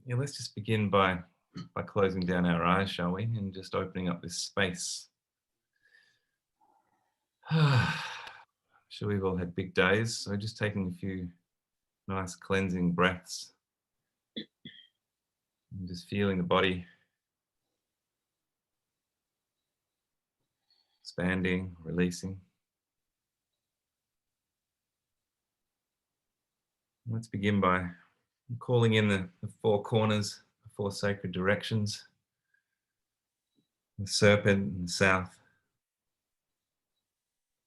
Yeah, let's just begin by closing down our eyes, shall we? And just opening up this space. Sure, we've all had big days, so just taking a few nice cleansing breaths and just feeling the body expanding, releasing. Let's begin by calling in the four corners, the four sacred directions, the serpent in the south,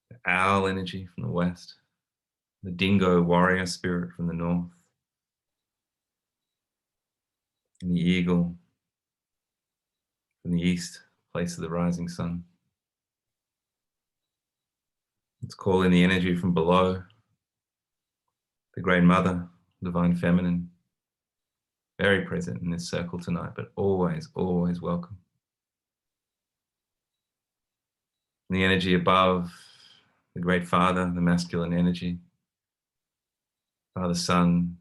the owl energy from the west, the dingo warrior spirit from the north, and the eagle from the east, place of the rising sun. Let's call in the energy from below, the Great Mother, Divine Feminine, very present in this circle tonight, but always, always welcome. And the energy above, the Great Father, the masculine energy, Father Sun,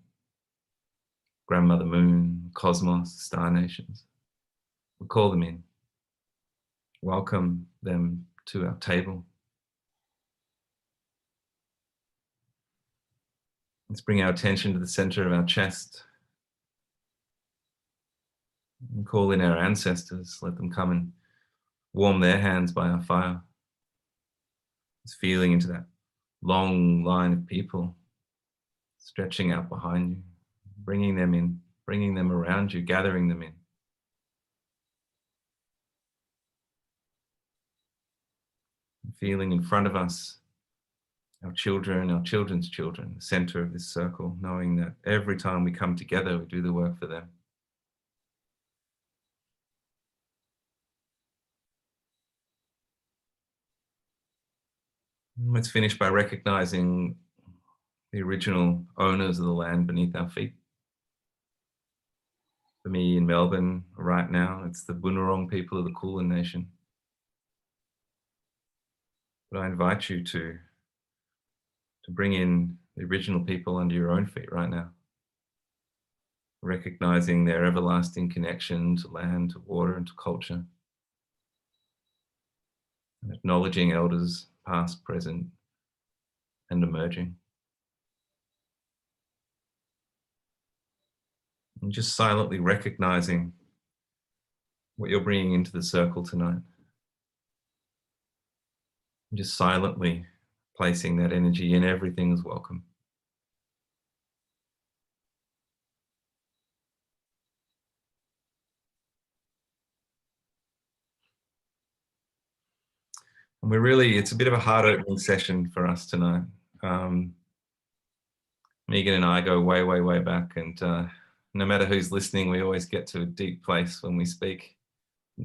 Grandmother Moon, Cosmos, Star Nations. We'll call them in, welcome them to our table. Let's bring our attention to the center of our chest and call in our ancestors. Let them come and warm their hands by our fire. Just feeling into that long line of people stretching out behind you, bringing them in, bringing them around you, gathering them in. Feeling in front of us our children, our children's children, the center of this circle, knowing that every time we come together, we do the work for them. Let's finish by recognizing the original owners of the land beneath our feet. For me in Melbourne right now, it's the Bunurong people of the Kulin Nation. But I invite you to bring in the original people under your own feet right now, recognizing their everlasting connection to land, to water, and to culture, and acknowledging elders past, present, and emerging. And just silently recognizing what you're bringing into the circle tonight. And just silently placing that energy in, everything is welcome. And it's a bit of a hard opening session for us tonight. Meghan and I go way, way, way back, and no matter who's listening, we always get to a deep place when we speak,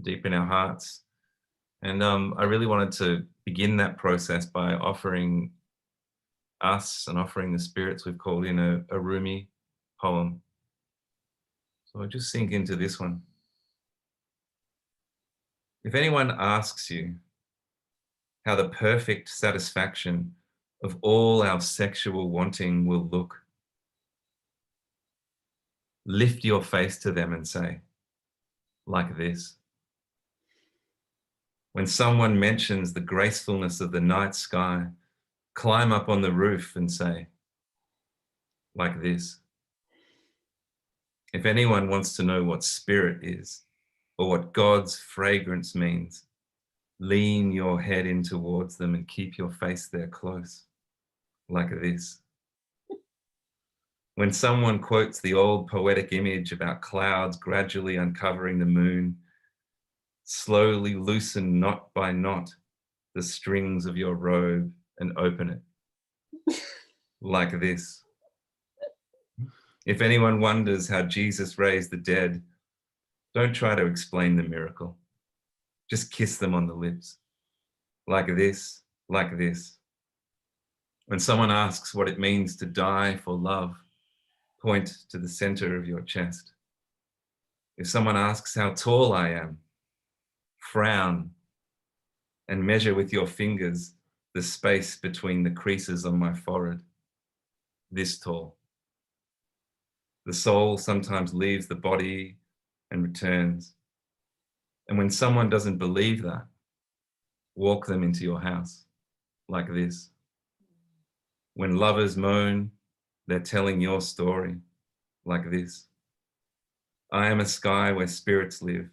deep in our hearts. And I really wanted to begin that process by offering us and offering the spirits we've called in a Rumi poem. So I'll just sink into this one. If anyone asks you how the perfect satisfaction of all our sexual wanting will look, lift your face to them and say, like this. When someone mentions the gracefulness of the night sky, climb up on the roof and say, like this. If anyone wants to know what spirit is or what God's fragrance means, lean your head in towards them and keep your face there close, like this. When someone quotes the old poetic image about clouds gradually uncovering the moon, slowly loosen knot by knot the strings of your robe and open it, like this. If anyone wonders how Jesus raised the dead, don't try to explain the miracle. Just kiss them on the lips, like this, like this. When someone asks what it means to die for love, point to the center of your chest. If someone asks how tall I am, frown and measure with your fingers the space between the creases on my forehead, this tall. The soul sometimes leaves the body and returns. And when someone doesn't believe that, walk them into your house like this. When lovers moan, they're telling your story like this. I am a sky where spirits live.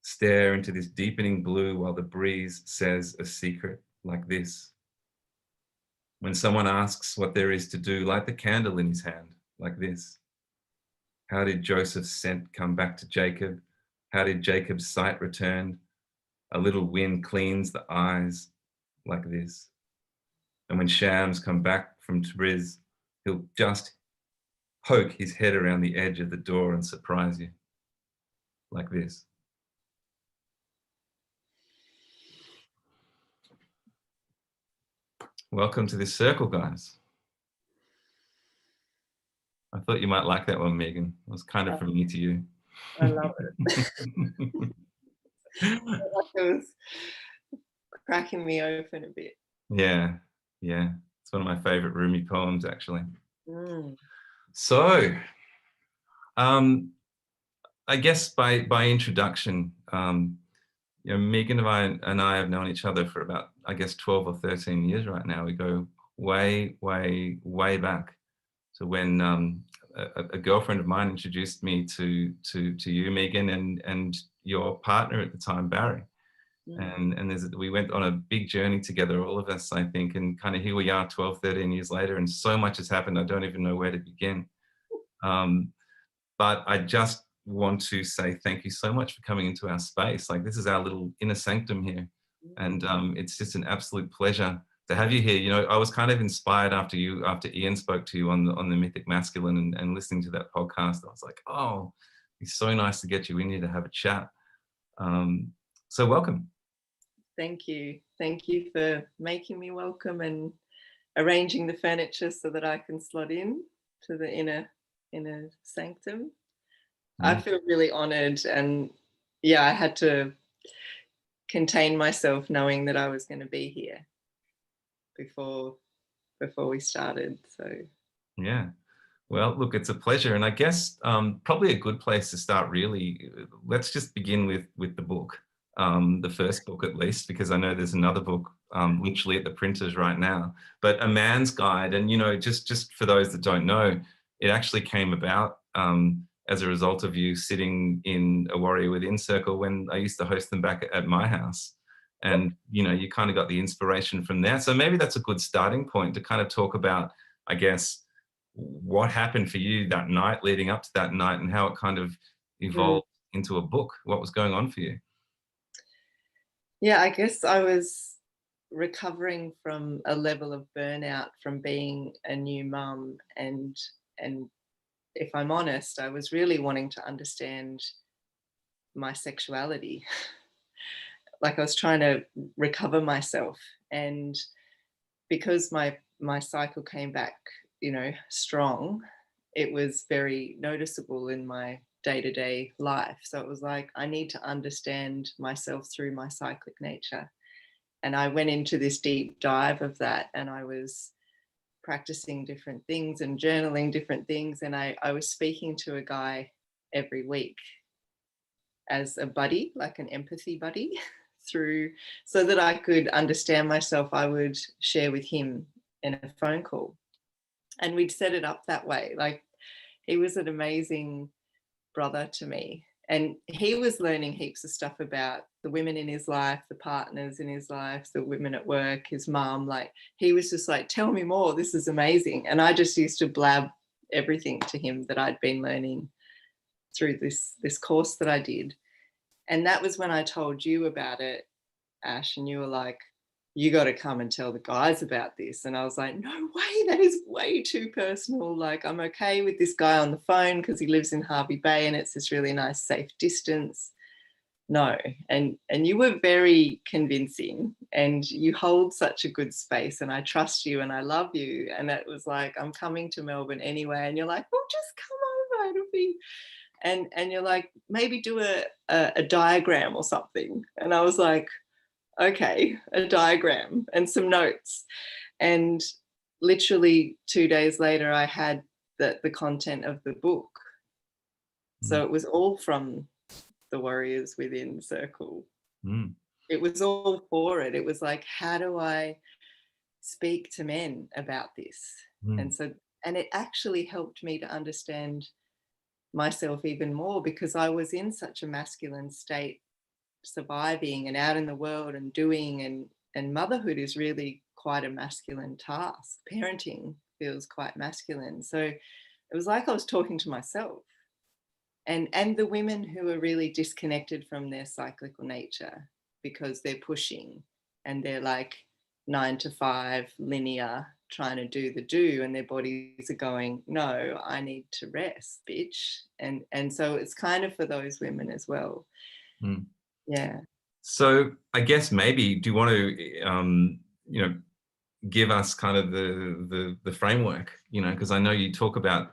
Stare into this deepening blue while the breeze says a secret like this. When someone asks what there is to do, light the candle in his hand like this. How did Joseph's scent come back to Jacob? How did Jacob's sight return? A little wind cleans the eyes like this. And when Shams come back from Tabriz, he'll just poke his head around the edge of the door and surprise you like this. Welcome to this circle, guys. I thought you might like that one, Megan. It was kind of from me to you. I love it. It was cracking me open a bit. Yeah. It's one of my favorite Rumi poems, actually. Mm. So, I guess by introduction, Megan and I have known each other for about, I guess, 12 or 13 years right now. We go way, way, way back to when a girlfriend of mine introduced me to you, Megan, and your partner at the time, Barry. And we went on a big journey together, all of us, I think, and kind of here we are 12, 13 years later, and so much has happened. I don't even know where to begin. But I just want to say thank you so much for coming into our space. Like, this is our little inner sanctum here. And it's just an absolute pleasure to have you here. You know, I was kind of inspired after Ian spoke to you on the Mythic Masculine and listening to that podcast. I was like, oh, it's so nice to get you in here to have a chat. So welcome. Thank you. Thank you for making me welcome and arranging the furniture so that I can slot in to the inner sanctum. I feel really honored, and yeah, I had to contain myself knowing that I was going to be here before we started. So yeah. Well, look, it's a pleasure. And I guess probably a good place to start, really, let's just begin with the book, the first book at least, because I know there's another book literally at the printers right now, but A Man's Guide. And, you know, just for those that don't know, it actually came about as a result of you sitting in a Warrior Within circle when I used to host them back at my house. And, you know, you kind of got the inspiration from there. So maybe that's a good starting point to kind of talk about, I guess, what happened for you that night leading up to that night and how it kind of evolved into a book. What was going on for you? Yeah, I guess I was recovering from a level of burnout from being a new mum, and if I'm honest, I was really wanting to understand my sexuality. Like, I was trying to recover myself, and because my cycle came back, you know, strong, it was very noticeable in my day-to-day life. So it was like, I need to understand myself through my cyclic nature. And I went into this deep dive of that, and I was practicing different things and journaling different things. And I was speaking to a guy every week as a buddy, like an empathy buddy, through, so that I could understand myself. I would share with him in a phone call. And we'd set it up that way. Like, he was an amazing brother to me. And he was learning heaps of stuff about the women in his life, the partners in his life, the women at work, his mum. Like, he was just like, tell me more, this is amazing. And I just used to blab everything to him that I'd been learning through this course that I did. And that was when I told you about it, Ash, and you were like, you got to come and tell the guys about this. And I was like, no way, that is way too personal. Like, I'm okay with this guy on the phone because he lives in Hervey Bay and it's this really nice, safe distance. No. And you were very convincing, and you hold such a good space, and I trust you and I love you. And it was like, I'm coming to Melbourne anyway. And you're like, well, just come over. It'll be, and you're like, maybe do a diagram or something. And I was like, okay, a diagram and some notes. And literally 2 days later, I had the content of the book. So it was all from the Warriors Within circle. Mm. It was all for it. It was like, how do I speak to men about this? Mm. And it actually helped me to understand myself even more, because I was in such a masculine state, surviving and out in the world and doing, and motherhood is really quite a masculine task. Parenting feels quite masculine. So it was like I was talking to myself, and the women who are really disconnected from their cyclical nature because they're pushing and they're like 9 to 5 linear trying to do, and their bodies are going, no, I need to rest, bitch. And so it's kind of for those women as well. Mm. Yeah. So I guess maybe, do you want to, give us kind of the framework, because I know you talk about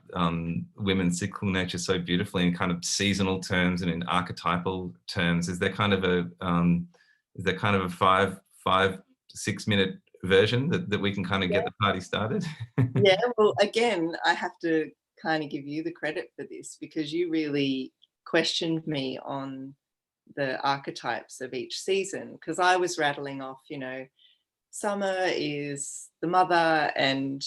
women's cyclical nature so beautifully in kind of seasonal terms and in archetypal terms. Is there kind of a 5-6 minute version that we can kind of Yeah. get the party started? Yeah. Well, again, I have to kind of give you the credit for this, because you really questioned me on the archetypes of each season, because I was rattling off, summer is the mother, and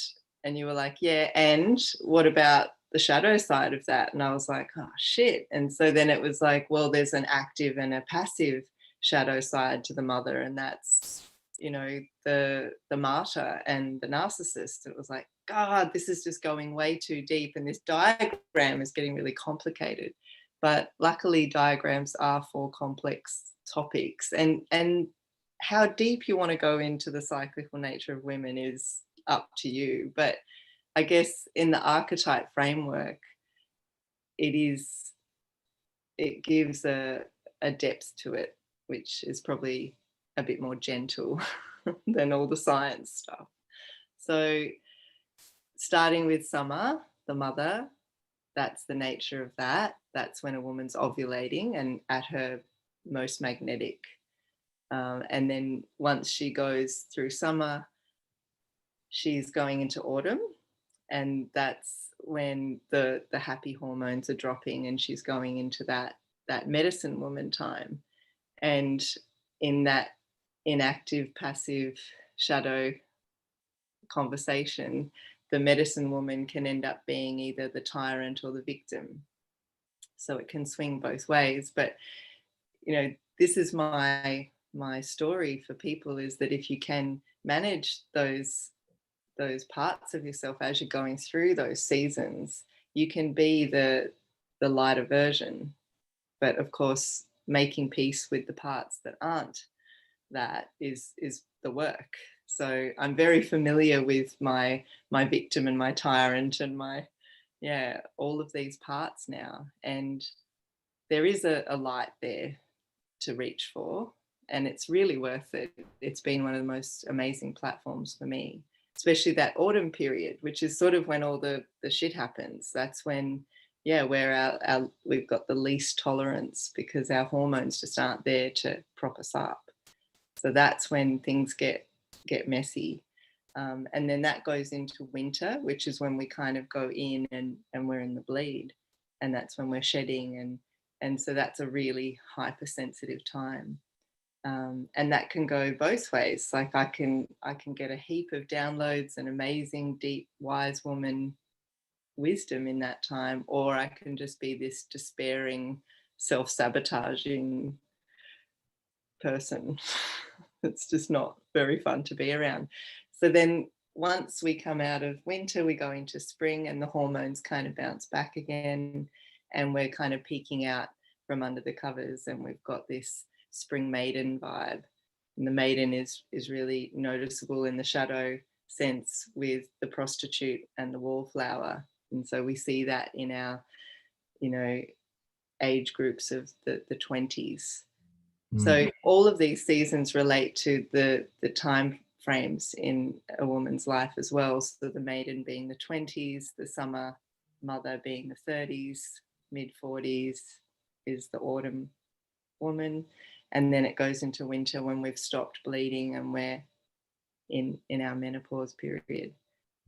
you were like, yeah, and what about the shadow side of that? And I was like, oh shit. And so then it was like, well, there's an active and a passive shadow side to the mother, and that's the martyr and the narcissist. It was like, god, this is just going way too deep, and this diagram is getting really complicated. But luckily diagrams are for complex topics, and how deep you want to go into the cyclical nature of women is up to you. But I guess in the archetype framework, it gives a depth to it, which is probably a bit more gentle than all the science stuff. So starting with summer, the mother, that's the nature of that. That's when a woman's ovulating and at her most magnetic. And then once she goes through summer, she's going into autumn, and that's when the happy hormones are dropping, and she's going into that medicine woman time. And in that inactive, passive shadow conversation, the medicine woman can end up being either the tyrant or the victim. So it can swing both ways. But this is my story for people, is that if you can manage those parts of yourself as you're going through those seasons, you can be the lighter version. But of course, making peace with the parts that aren't that is the work. So I'm very familiar with my victim and my tyrant and my all of these parts now, and there is a light there to reach for, and it's really worth it. It's been one of the most amazing platforms for me, especially that autumn period, which is sort of when all the shit happens. That's when where we've got the least tolerance, because our hormones just aren't there to prop us up. So that's when things get messy. And then that goes into winter, which is when we kind of go in and we're in the bleed, and that's when we're shedding, and so that's a really hypersensitive time. And that can go both ways. Like I can get a heap of downloads and amazing, deep, wise woman wisdom in that time, or I can just be this despairing, self-sabotaging person. It's just not very fun to be around. So then once we come out of winter, we go into spring, and the hormones kind of bounce back again, and we're kind of peeking out from under the covers, and we've got this spring maiden vibe. And the maiden is really noticeable in the shadow sense with the prostitute and the wallflower. And so we see that in our, age groups of the 20s. So all of these seasons relate to the time frames in a woman's life as well. So the maiden being the 20s, the summer mother being the 30s, mid 40s is the autumn woman, and then it goes into winter when we've stopped bleeding and we're in our menopause period.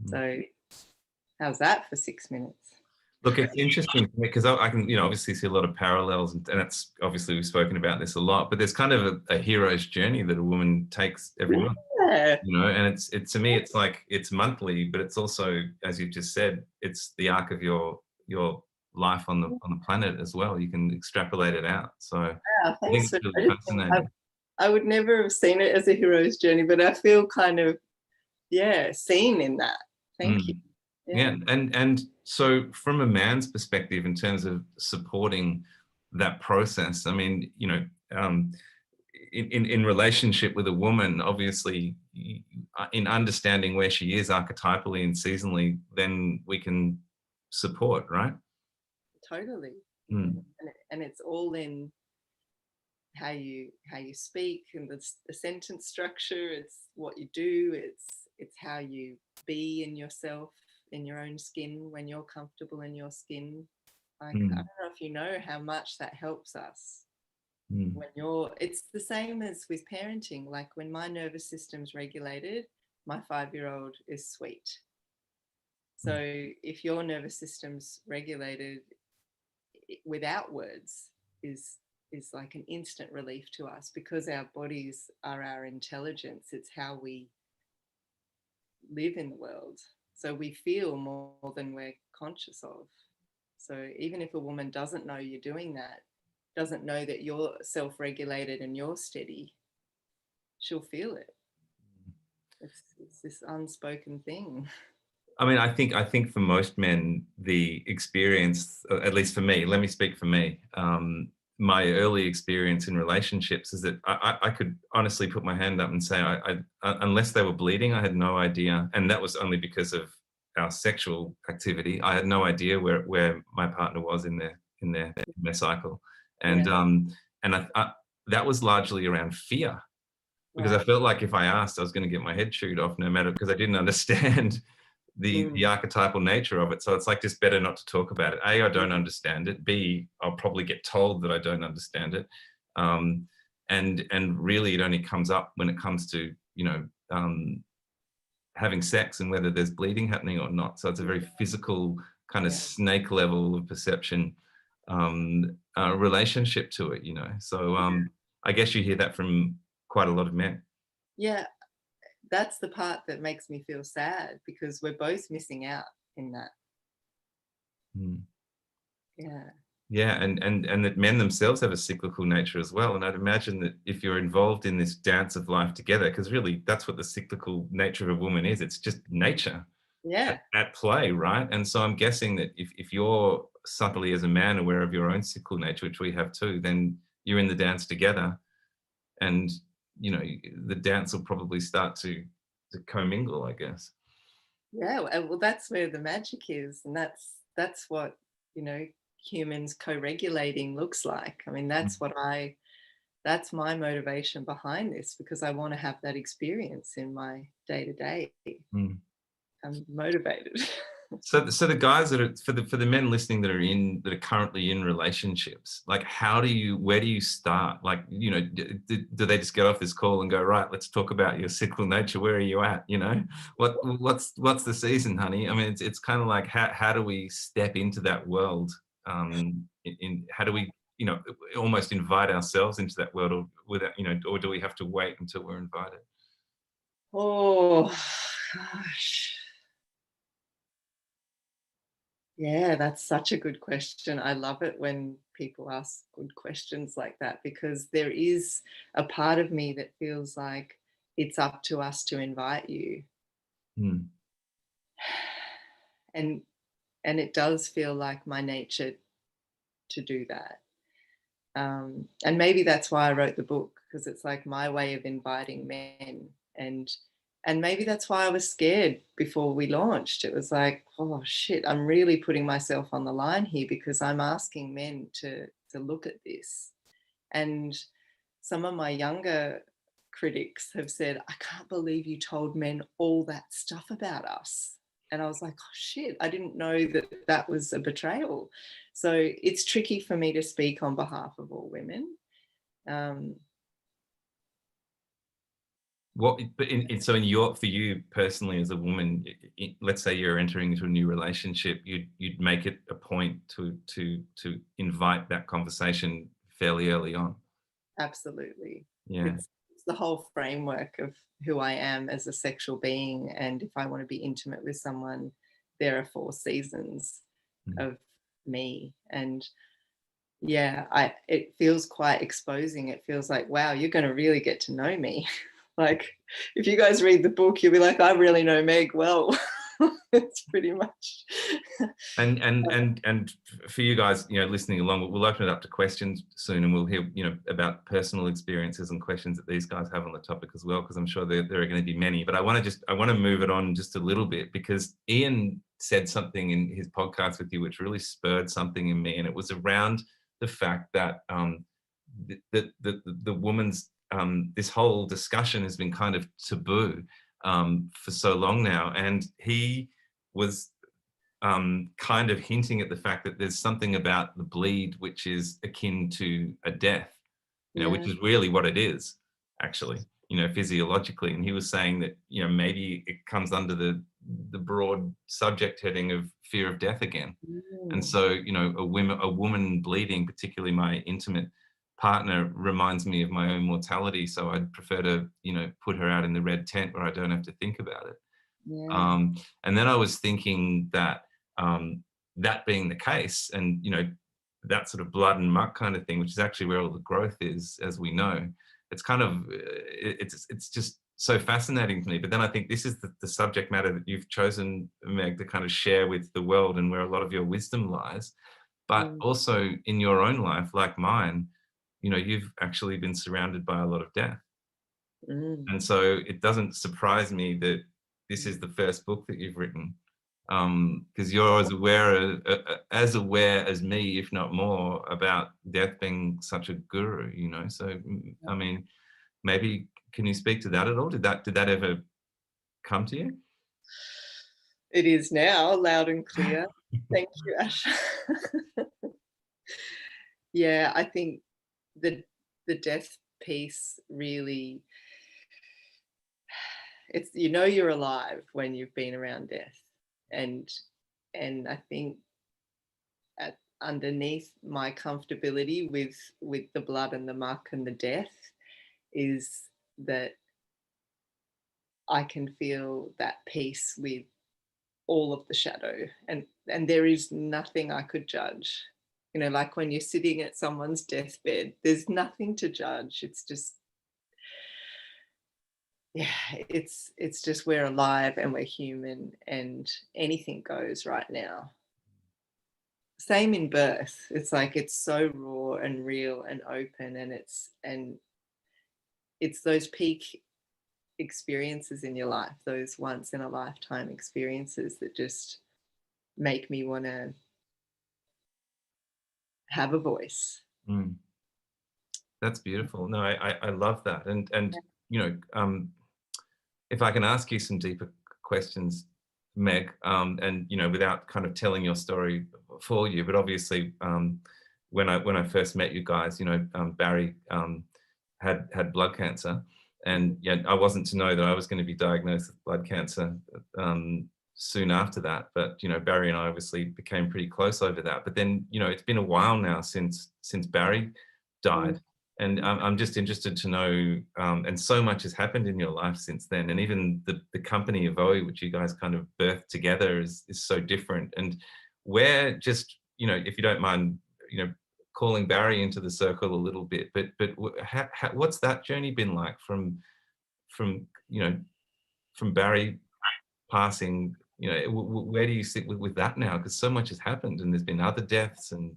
So how's that for 6 minutes? Look, it's interesting because I can, obviously see a lot of parallels, and it's obviously we've spoken about this a lot, but there's kind of a hero's journey that a woman takes every month, Yeah, and it's to me, it's like it's monthly, but it's also, as you've just said, it's the arc of your life on the planet as well. You can extrapolate it out. So wow, I think thanks it's for really noticing. fascinating. I would never have seen it as a hero's journey, but I feel kind of, yeah, seen in that. Thank you. Mm. Yeah. Yeah, and so from a man's perspective, in terms of supporting that process, I mean, um, in relationship with a woman, obviously, in understanding where she is archetypally and seasonally, then we can support, right? Totally. Mm, And it's all in how you speak and the sentence structure. It's what you do. It's how you be in yourself, in your own skin, when you're comfortable in your skin. Like, I don't mm, know if you know how much that helps us mm, when you're, it's the same as with parenting. Like when my nervous system's regulated, my 5-year-old is sweet. So mm, if your nervous system's regulated, without words, is is like an instant relief to us, because our bodies are our intelligence. It's how we live in the world. So we feel more than we're conscious of. So even if a woman doesn't know you're doing that, doesn't know that you're self-regulated and you're steady, she'll feel it. It's this unspoken thing. I mean, I think for most men, the experience, at least for me, let me speak for me. My early experience in relationships is that I could honestly put my hand up and say, unless they were bleeding, I had no idea, and that was only because of our sexual activity. I had no idea where my partner was in their cycle, and Yeah, um, and that was largely around fear, because I right. felt like if I asked, I was going to get my head chewed off, no matter, because I didn't understand the Mm, archetypal nature of it. So it's like just better not to talk about it. A, I yeah, don't understand it. B, I'll probably get told that I don't understand it. Um, and really, it only comes up when it comes to having sex and whether there's bleeding happening or not. So it's a very physical kind of yeah, snake level of perception relationship to it. So I guess you hear that from quite a lot of men. yeah. That's the part that makes me feel sad, because we're both missing out in that. Mm. Yeah, Yeah, and that men themselves have a cyclical nature as well. And I'd imagine that if you're involved in this dance of life together, because really that's what the cyclical nature of a woman is. It's just nature yeah, at play, right? And so I'm guessing that if you're subtly as a man aware of your own cyclical nature, which we have too, then you're in the dance together, and the dance will probably start to commingle, I guess. yeah. Well, that's where the magic is, and that's what, you know humans co-regulating looks like. I mean, that's my motivation behind this, because I want to have that experience in my day to day. Mm. I'm motivated. So the guys that are for the men listening that are currently in relationships, like where do you start? Like, do they just get off this call and go, right, let's talk about your cyclical nature. Where are you at? What's the season, honey? I mean, it's kind of like, how do we step into that world? How do we, almost invite ourselves into that world, or do we have to wait until we're invited? Oh gosh. Yeah, that's such a good question. I love it when people ask good questions like that, because there is a part of me that feels like it's up to us to invite you. Mm, And it does feel like my nature to do that. And maybe that's why I wrote the book, because it's like my way of inviting men. And maybe that's why I was scared before we launched. It was like, oh shit, I'm really putting myself on the line here, because I'm asking men to look at this. And some of my younger critics have said, I can't believe you told men all that stuff about us. And I was like, oh shit, I didn't know that that was a betrayal. So it's tricky for me to speak on behalf of all women. Um, So in your, for you personally as a woman, let's say you're entering into a new relationship, you'd make it a point to invite that conversation fairly early on. Absolutely. Yeah. It's the whole framework of who I am as a sexual being, and if I want to be intimate with someone, there are 4 seasons Mm. of me. And yeah, it feels quite exposing. It feels like, wow, you're going to really get to know me. Like, if you guys read the book, you'll be like, I really know Meg well. It's pretty much. And for you guys, listening along, we'll open it up to questions soon, and we'll hear, about personal experiences and questions that these guys have on the topic as well, because I'm sure there are going to be many. But I want to move it on just a little bit, because Ian said something in his podcast with you which really spurred something in me, and it was around the fact that the woman's this whole discussion has been kind of taboo for so long now, and he was kind of hinting at the fact that there's something about the bleed which is akin to a death, which Yeah. is really what it is, actually, physiologically. And he was saying that, maybe it comes under the broad subject heading of fear of death again. And Mm, so, a woman bleeding, particularly my intimate partner, reminds me of my own mortality. So I'd prefer to, put her out in the red tent where I don't have to think about it. yeah. And then I was thinking that, that being the case, and that sort of blood and muck kind of thing, which is actually where all the growth is, as we know, it's kind of it's just so fascinating to me. But then I think this is the subject matter that you've chosen, Meg, to kind of share with the world, and where a lot of your wisdom lies. But Mm, also in your own life, like mine, you've actually been surrounded by a lot of death. mm. And so it doesn't surprise me that this is the first book that you've written, because you're as aware as me, if not more, about death being such a guru. So I mean, maybe can you speak to that at all? Did that ever come to you? It is now loud and clear. Thank you, Ash. Yeah, I think the the death piece really, it's, you're alive when you've been around death. And I think underneath my comfortability with the blood and the muck and the death is that I can feel that peace with all of the shadow, and there is nothing I could judge. Like when you're sitting at someone's deathbed, there's nothing to judge. It's just, yeah, it's just, we're alive and we're human, and anything goes right now. Same in birth. It's like, it's so raw and real and open, and it's those peak experiences in your life, those once in a lifetime experiences, that just make me want to have a voice. Mm, that's beautiful. No, I love that. And if I can ask you some deeper questions, Meg, and without kind of telling your story for you, but obviously, when I first met you guys, Barry had blood cancer, and yeah, I wasn't to know that I was going to be diagnosed with blood cancer soon after that. But Barry and I obviously became pretty close over that. But then it's been a while now since Barry Mm. died. And I'm just interested to know, and so much has happened in your life since then, and even the company of Oe, which you guys kind of birthed together, is so different. And where, just if you don't mind, calling Barry into the circle a little bit, but what's that journey been like from from Barry passing? Where do you sit with that now? Because so much has happened, and there's been other deaths, and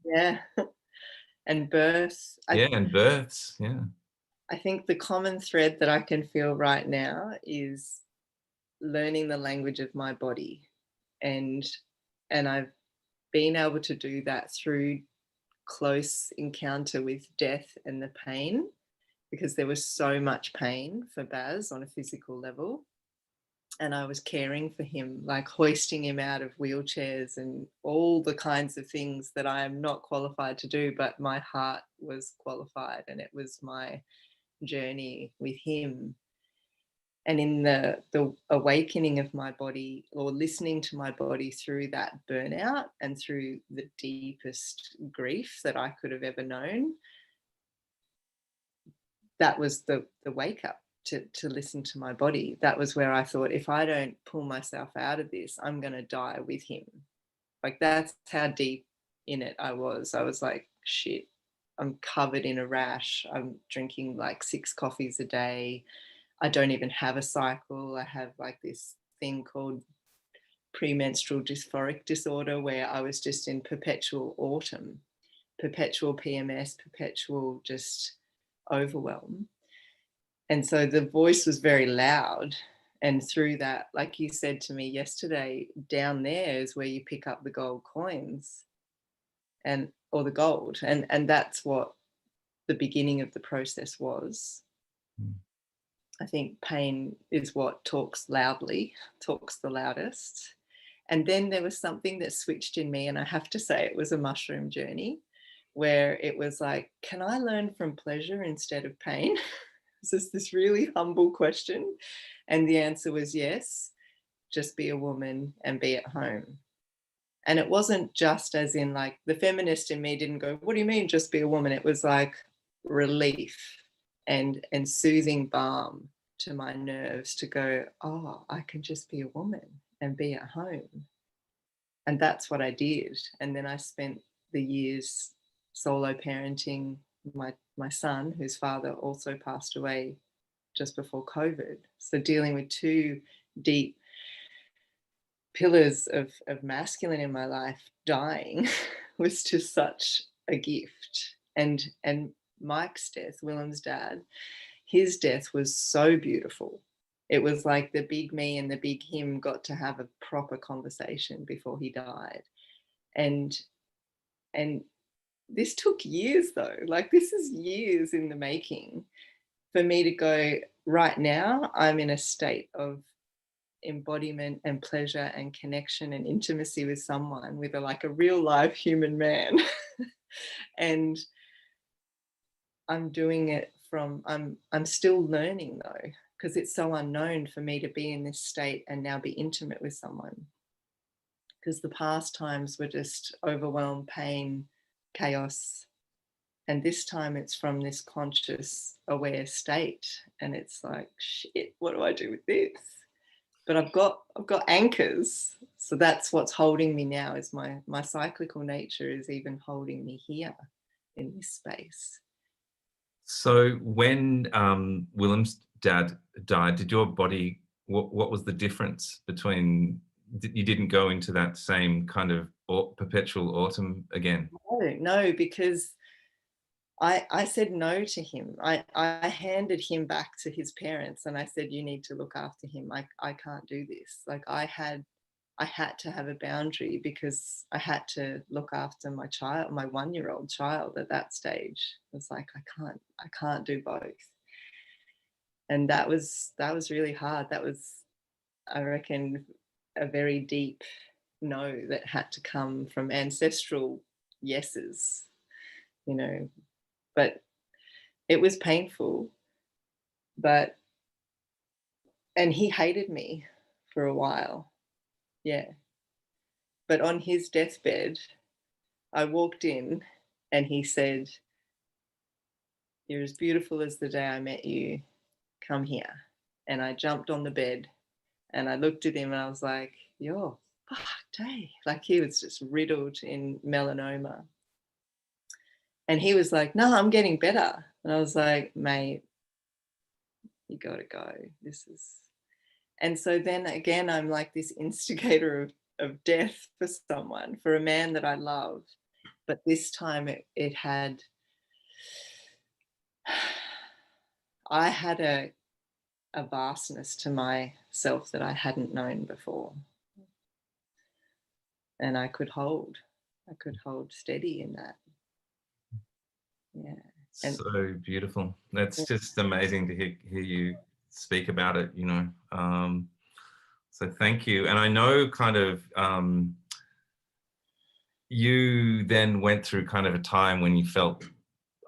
Yeah. And birth. yeah, and births, yeah. I think the common thread that I can feel right now is learning the language of my body. And I've been able to do that through close encounter with death and the pain, because there was so much pain for Baz on a physical level. And I was caring for him, like hoisting him out of wheelchairs and all the kinds of things that I am not qualified to do, but my heart was qualified, and it was my journey with him. And in the awakening of my body, or listening to my body through that burnout and through the deepest grief that I could have ever known, that was the wake up to listen to my body. That was where I thought, if I don't pull myself out of this, I'm going to die with him. Like, that's how deep in it I was. I was like, shit, I'm covered in a rash. I'm drinking like 6 coffees a day. I don't even have a cycle. I have like this thing called premenstrual dysphoric disorder, where I was just in perpetual autumn, perpetual PMS, perpetual just overwhelm. And so the voice was very loud. And through that, like you said to me yesterday, down there is where you pick up the gold coins, and or the gold. And that's what the beginning of the process was. I think pain is what talks loudly, talks the loudest. And then there was something that switched in me, and I have to say it was a mushroom journey, where it was like, can I learn from pleasure instead of pain? It's just this really humble question. And the answer was yes, just be a woman and be at home. And it wasn't just as in, like, the feminist in me didn't go, what do you mean just be a woman? It was like relief and soothing balm to my nerves to go, oh, I can just be a woman and be at home. And that's what I did. And then I spent the years solo parenting my son, whose father also passed away just before COVID. So dealing with 2 deep pillars of masculine in my life dying was just such a gift. And Mike's death, Willem's dad, his death was so beautiful. It was like the big me and the big him got to have a proper conversation before he died. And this took years though. Like, this is years in the making for me to go, right now I'm in a state of embodiment and pleasure and connection and intimacy with someone, with a real live human man. And I'm doing it from, I'm still learning though, because it's so unknown for me to be in this state and now be intimate with someone. Because the past times were just overwhelm, pain, chaos. And this time it's from this conscious, aware state. And it's like, shit, what do I do with this? But I've got anchors. So that's what's holding me now, is my cyclical nature is even holding me here in this space. So when Willem's dad died, did your body, what was the difference between, you didn't go into that same kind of perpetual autumn again? No, because I said no to him. I handed him back to his parents, and I said, you need to look after him. I can't do this. Like, I had to have a boundary, because I had to look after my child, my 1-year-old child at that stage. It's like, I can't do both. And that was really hard. That was, I reckon, a very deep no that had to come from ancestral yeses, you know. But it was painful. And he hated me for a while. Yeah. But on his deathbed, I walked in and he said, you're as beautiful as the day I met you. Come here. And I jumped on the bed and I looked at him and I was like, you're fucked, eh? Like, he was just riddled in melanoma. And he was like, no, I'm getting better. And I was like, mate, you got to go. This is. And so then again, I'm like this instigator of death for someone, for a man that I love. But this time it had, I had a vastness to myself that I hadn't known before. And I could hold steady in that. Yeah. And so beautiful. That's just amazing to hear you speak about it, you know. So thank you. And I know kind of you then went through kind of a time when you felt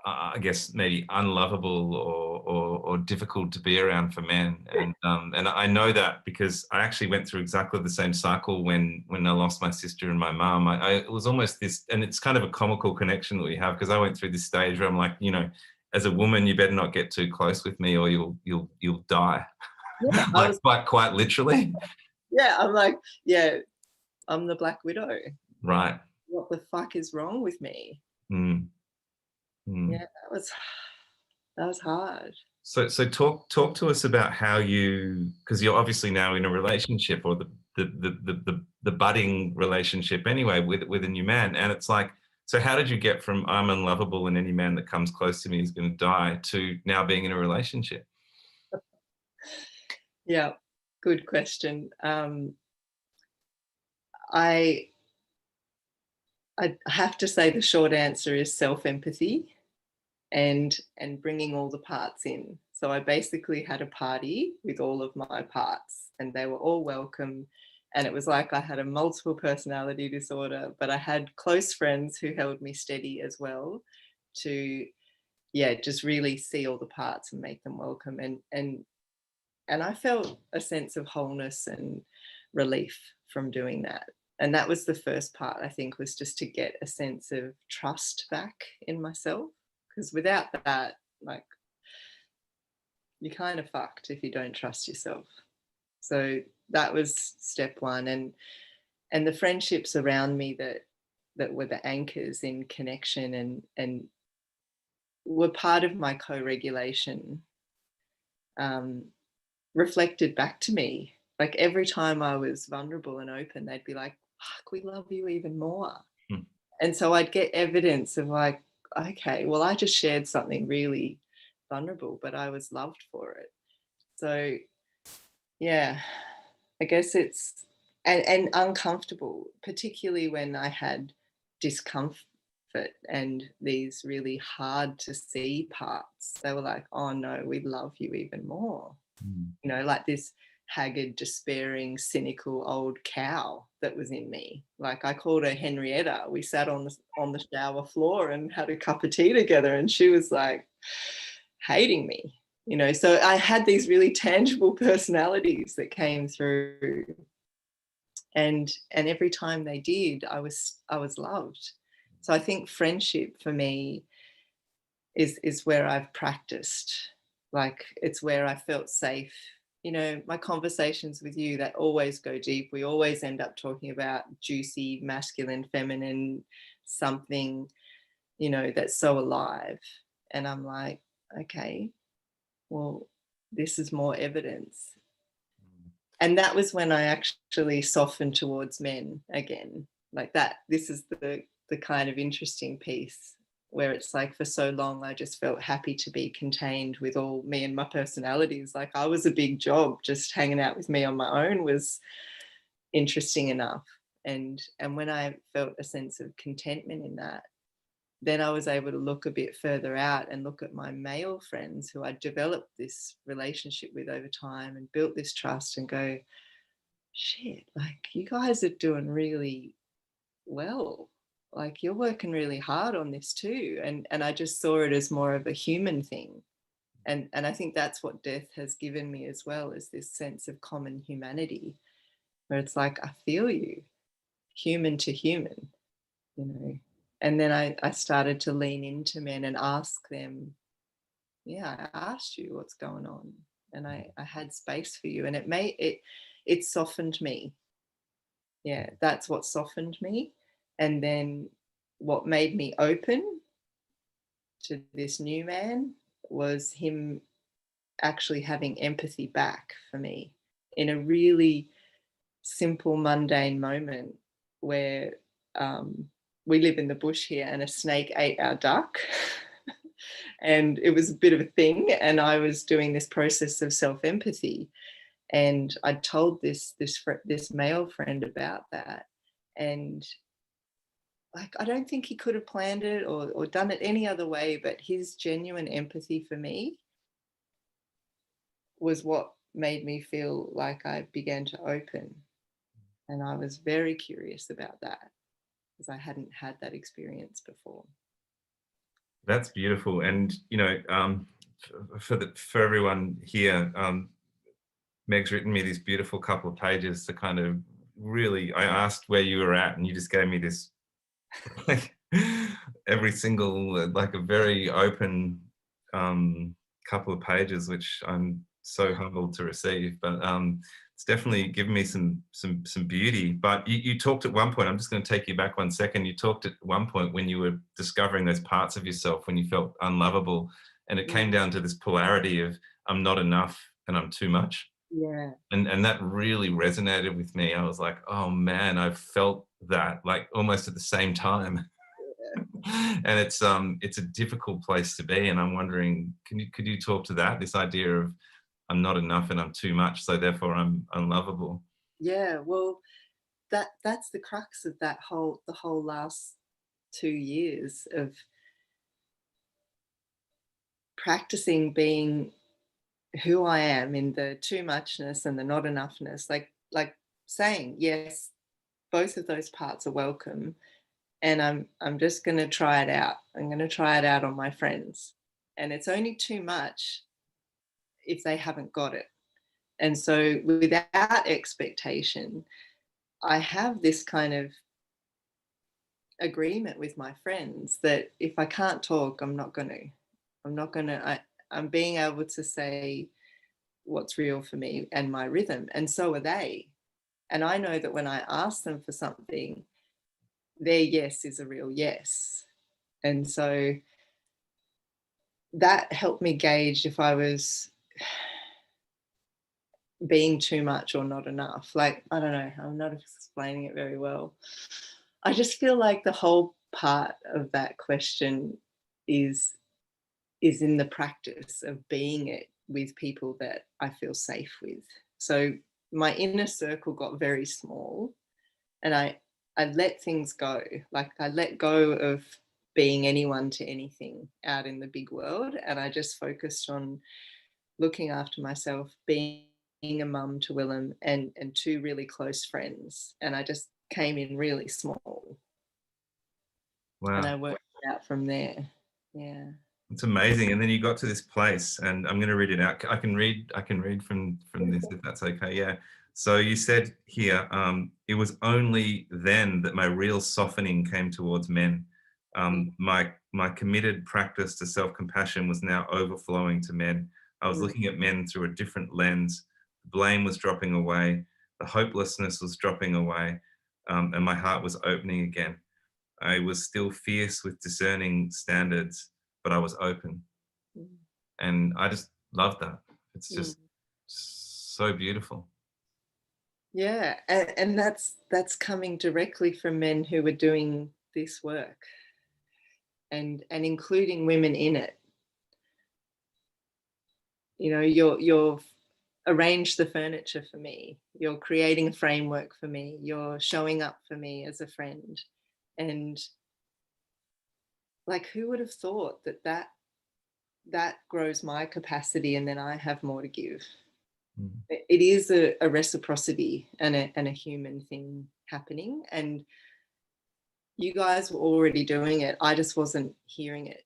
I guess maybe unlovable or difficult to be around for men. And I know that because I actually went through exactly the same cycle when I lost my sister and my mum. It was almost this, and it's kind of a comical connection that we have, because I went through this stage where I'm like, you know, as a woman, you better not get too close with me or you'll die. Yeah, Like quite literally. yeah, I'm like, yeah, I'm the Black Widow. Right. What the fuck is wrong with me? Mm, mm. Yeah, that was hard. So talk to us about how you, because you're obviously now in a relationship, or the budding relationship anyway, with a new man, and it's like, so how did you get from I'm unlovable and any man that comes close to me is going to die to now being in a relationship? Yeah, good question. I I have to say the short answer is self-empathy and bringing all the parts in. So I basically had a party with all of my parts, and they were all welcome. And it was like I had a multiple personality disorder, but I had close friends who held me steady as well to, yeah, just really see all the parts and make them welcome. And I felt a sense of wholeness and relief from doing that. And that was the first part, I think, was just to get a sense of trust back in myself. Because without that, like, you're kind of fucked if you don't trust yourself. So that was step one. And the friendships around me that were the anchors in connection and were part of my co-regulation, um, reflected back to me. Like every time I was vulnerable and open, they'd be like, fuck, we love you even more. Hmm. And so I'd get evidence of like, okay, well, I just shared something really vulnerable, but I was loved for it. So yeah, I guess it's and uncomfortable, particularly when I had discomfort and these really hard to see parts. They were like, oh no, we love you even more. Mm. You know, like this haggard, despairing, cynical old cow that was in me. Like I called her Henrietta. We sat on the shower floor and had a cup of tea together, and she was like hating me. You know, so I had these really tangible personalities that came through, and every time they did, I was loved. So I think friendship for me is where I've practiced. Like it's where I felt safe. You know, my conversations with you that always go deep. We always end up talking about juicy, masculine, feminine, something, you know, that's so alive. And I'm like, okay, well, this is more evidence. And that was when I actually softened towards men again. Like that, this is the kind of interesting piece where it's like for so long I just felt happy to be contained with all me and my personalities. Like I was a big job, just hanging out with me on my own was interesting enough. And when I felt a sense of contentment in that, then I was able to look a bit further out and look at my male friends who I'd developed this relationship with over time and built this trust and go, shit, like you guys are doing really well. Like you're working really hard on this too. And I just saw it as more of a human thing. And I think that's what death has given me as well, is this sense of common humanity, where it's like, I feel you, human to human, you know. And then I started to lean into men and ask them, yeah, I asked you what's going on. And I had space for you. And it softened me. Yeah, that's what softened me. And then what made me open to this new man was him actually having empathy back for me in a really simple, mundane moment where we live in the bush here and a snake ate our duck. And it was a bit of a thing. And I was doing this process of self-empathy. And I told this male friend about that. And like, I don't think he could have planned it or done it any other way, but his genuine empathy for me was what made me feel like I began to open. And I was very curious about that because I hadn't had that experience before. That's beautiful. And, for everyone here, Meg's written me this beautiful couple of pages to kind of really, I asked where you were at, and you just gave me this, like, every single, like a very open couple of pages, which I'm so humbled to receive. But it's definitely given me some beauty. But you talked at one point. I'm just going to take you back 1 second. You talked at one point when you were discovering those parts of yourself when you felt unlovable, and it came Mm, down to this polarity of I'm not enough and I'm too much. yeah, And that really resonated with me. I was like, oh man, I've felt that like almost at the same time. And it's a difficult place to be. And I'm wondering, could you talk to that? This idea of I'm not enough and I'm too much, so therefore I'm unlovable. yeah. Well, that's the crux of the whole last 2 years of practicing being who I am in the too muchness and the not enoughness. Like saying yes, both of those parts are welcome, and I'm just going to try it out. I'm going to try it out on my friends, and it's only too much if they haven't got it. And so without expectation, I have this kind of agreement with my friends that if I can't talk, I'm not going to, I'm being able to say what's real for me and my rhythm. And so are they. And I know that when I ask them for something, their yes is a real yes. And so that helped me gauge if I was being too much or not enough. Like, I don't know, I'm not explaining it very well. I just feel like the whole part of that question is is in the practice of being it with people that I feel safe with. So my inner circle got very small, and I let things go. Like I let go of being anyone to anything out in the big world, and I just focused on looking after myself, being a mum to Willem and two really close friends. And I just came in really small and Wow. I worked it out from there. Yeah. It's amazing. And then you got to this place, and I'm going to read it out. I can read from this if that's okay. Yeah. So you said here, it was only then that my real softening came towards men. Mm, My committed practice to self-compassion was now overflowing to men. I was mm, looking at men through a different lens. The blame was dropping away. The hopelessness was dropping away, and my heart was opening again. I was still fierce with discerning standards, but I was open. mm, And I just love that. It's mm. just so beautiful. Yeah. And that's coming directly from men who were doing this work and including women in it. You know, you're arranged the furniture for me. You're creating a framework for me. You're showing up for me as a friend. And like, who would have thought that grows my capacity and then I have more to give? Mm. It is a reciprocity and a human thing happening. And you guys were already doing it. I just wasn't hearing it.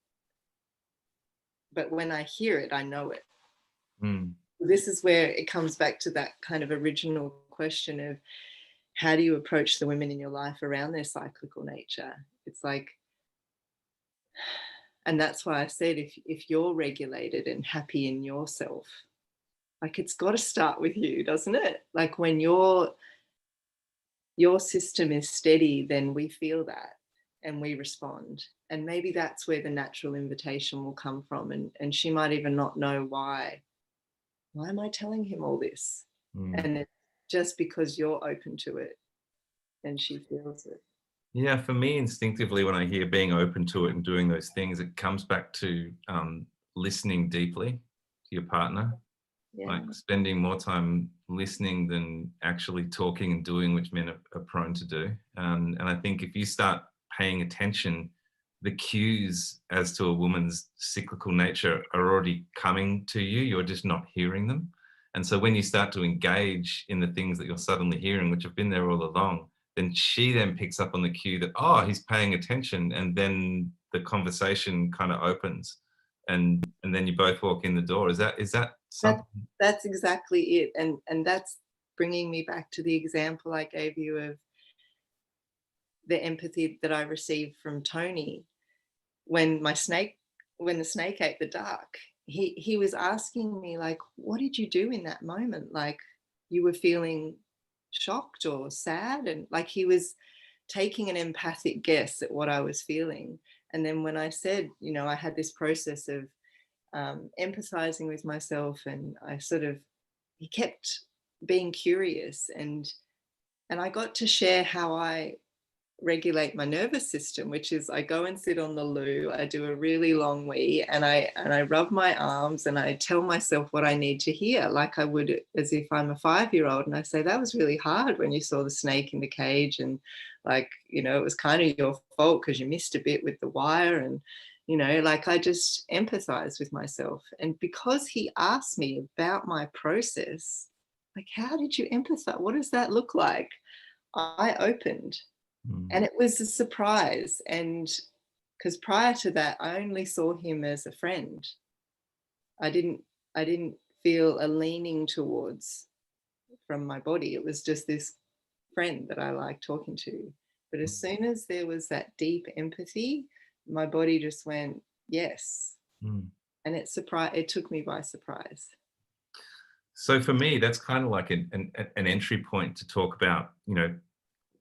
But when I hear it, I know it. Mm. This is where it comes back to that kind of original question of how do you approach the women in your life around their cyclical nature? It's like, and that's why I said if you're regulated and happy in yourself, like it's got to start with you, doesn't it? Like when your system is steady, then we feel that and we respond. And maybe that's where the natural invitation will come from. And she might even not know why am I telling him all this? Mm. And it's just because you're open to it and she feels it. Yeah, for me, instinctively, when I hear being open to it and doing those things, it comes back to listening deeply to your partner, Yeah. like spending more time listening than actually talking and doing, which men are prone to do. And I think if you start paying attention, the cues as to a woman's cyclical nature are already coming to you. You're just not hearing them. And so when you start to engage in the things that you're suddenly hearing, which have been there all along, then she then picks up on the cue that, oh, he's paying attention. And then the conversation kind of opens, and then you both walk in the door. Is that That something? that's exactly it, and that's bringing me back to the example I gave you of the empathy that I received from Tony when my snake when the snake ate the duck. He was asking me like, "What did you do in that moment?" Like, you were feeling shocked or sad, and like he was taking an empathic guess at what I was feeling. And then when I said, I had this process of empathizing with myself, and he kept being curious, and I got to share how I regulate my nervous system, which is I go and sit on the loo, I do a really long wee, and I rub my arms and I tell myself what I need to hear, like I would as if I'm a 5-year-old. And I say, that was really hard when you saw the snake in the cage, and it was kind of your fault because you missed a bit with the wire. And like I just empathize with myself. And because he asked me about my process, like, how did you empathize? What does that look like? I opened, Mm, and it was a surprise. And because prior to that, I only saw him as a friend. I didn't feel a leaning towards from my body. It was just this friend that I like talking to. But as soon as there was that deep empathy, my body just went, yes. mm. And it took me by surprise. So for me, that's kind of like an entry point to talk about,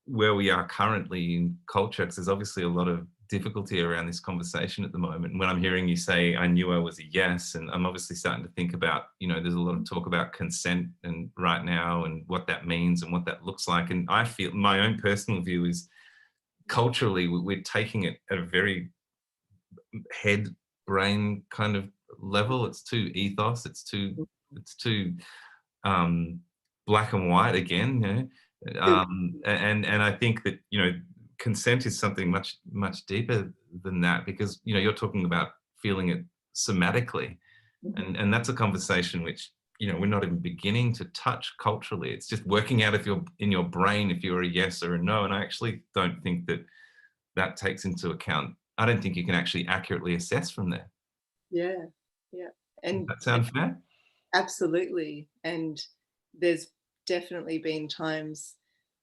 where we are currently in culture, because there's obviously a lot of difficulty around this conversation at the moment. And when I'm hearing you say, I knew I was a yes, and I'm obviously starting to think about, there's a lot of talk about consent and right now and what that means and what that looks like. And I feel my own personal view is culturally, we're taking it at a very head brain kind of level. It's too ethos. It's too um, black and white again. And I think that consent is something much deeper than that, because you're talking about feeling it somatically, Mhm. and that's a conversation which we're not even beginning to touch culturally. It's just working out if you're in your brain if you're a yes or a no, and I actually don't think that takes into account. I don't think you can actually accurately assess from there. Yeah, yeah. Does And that sound fair? absolutely. And there's definitely been times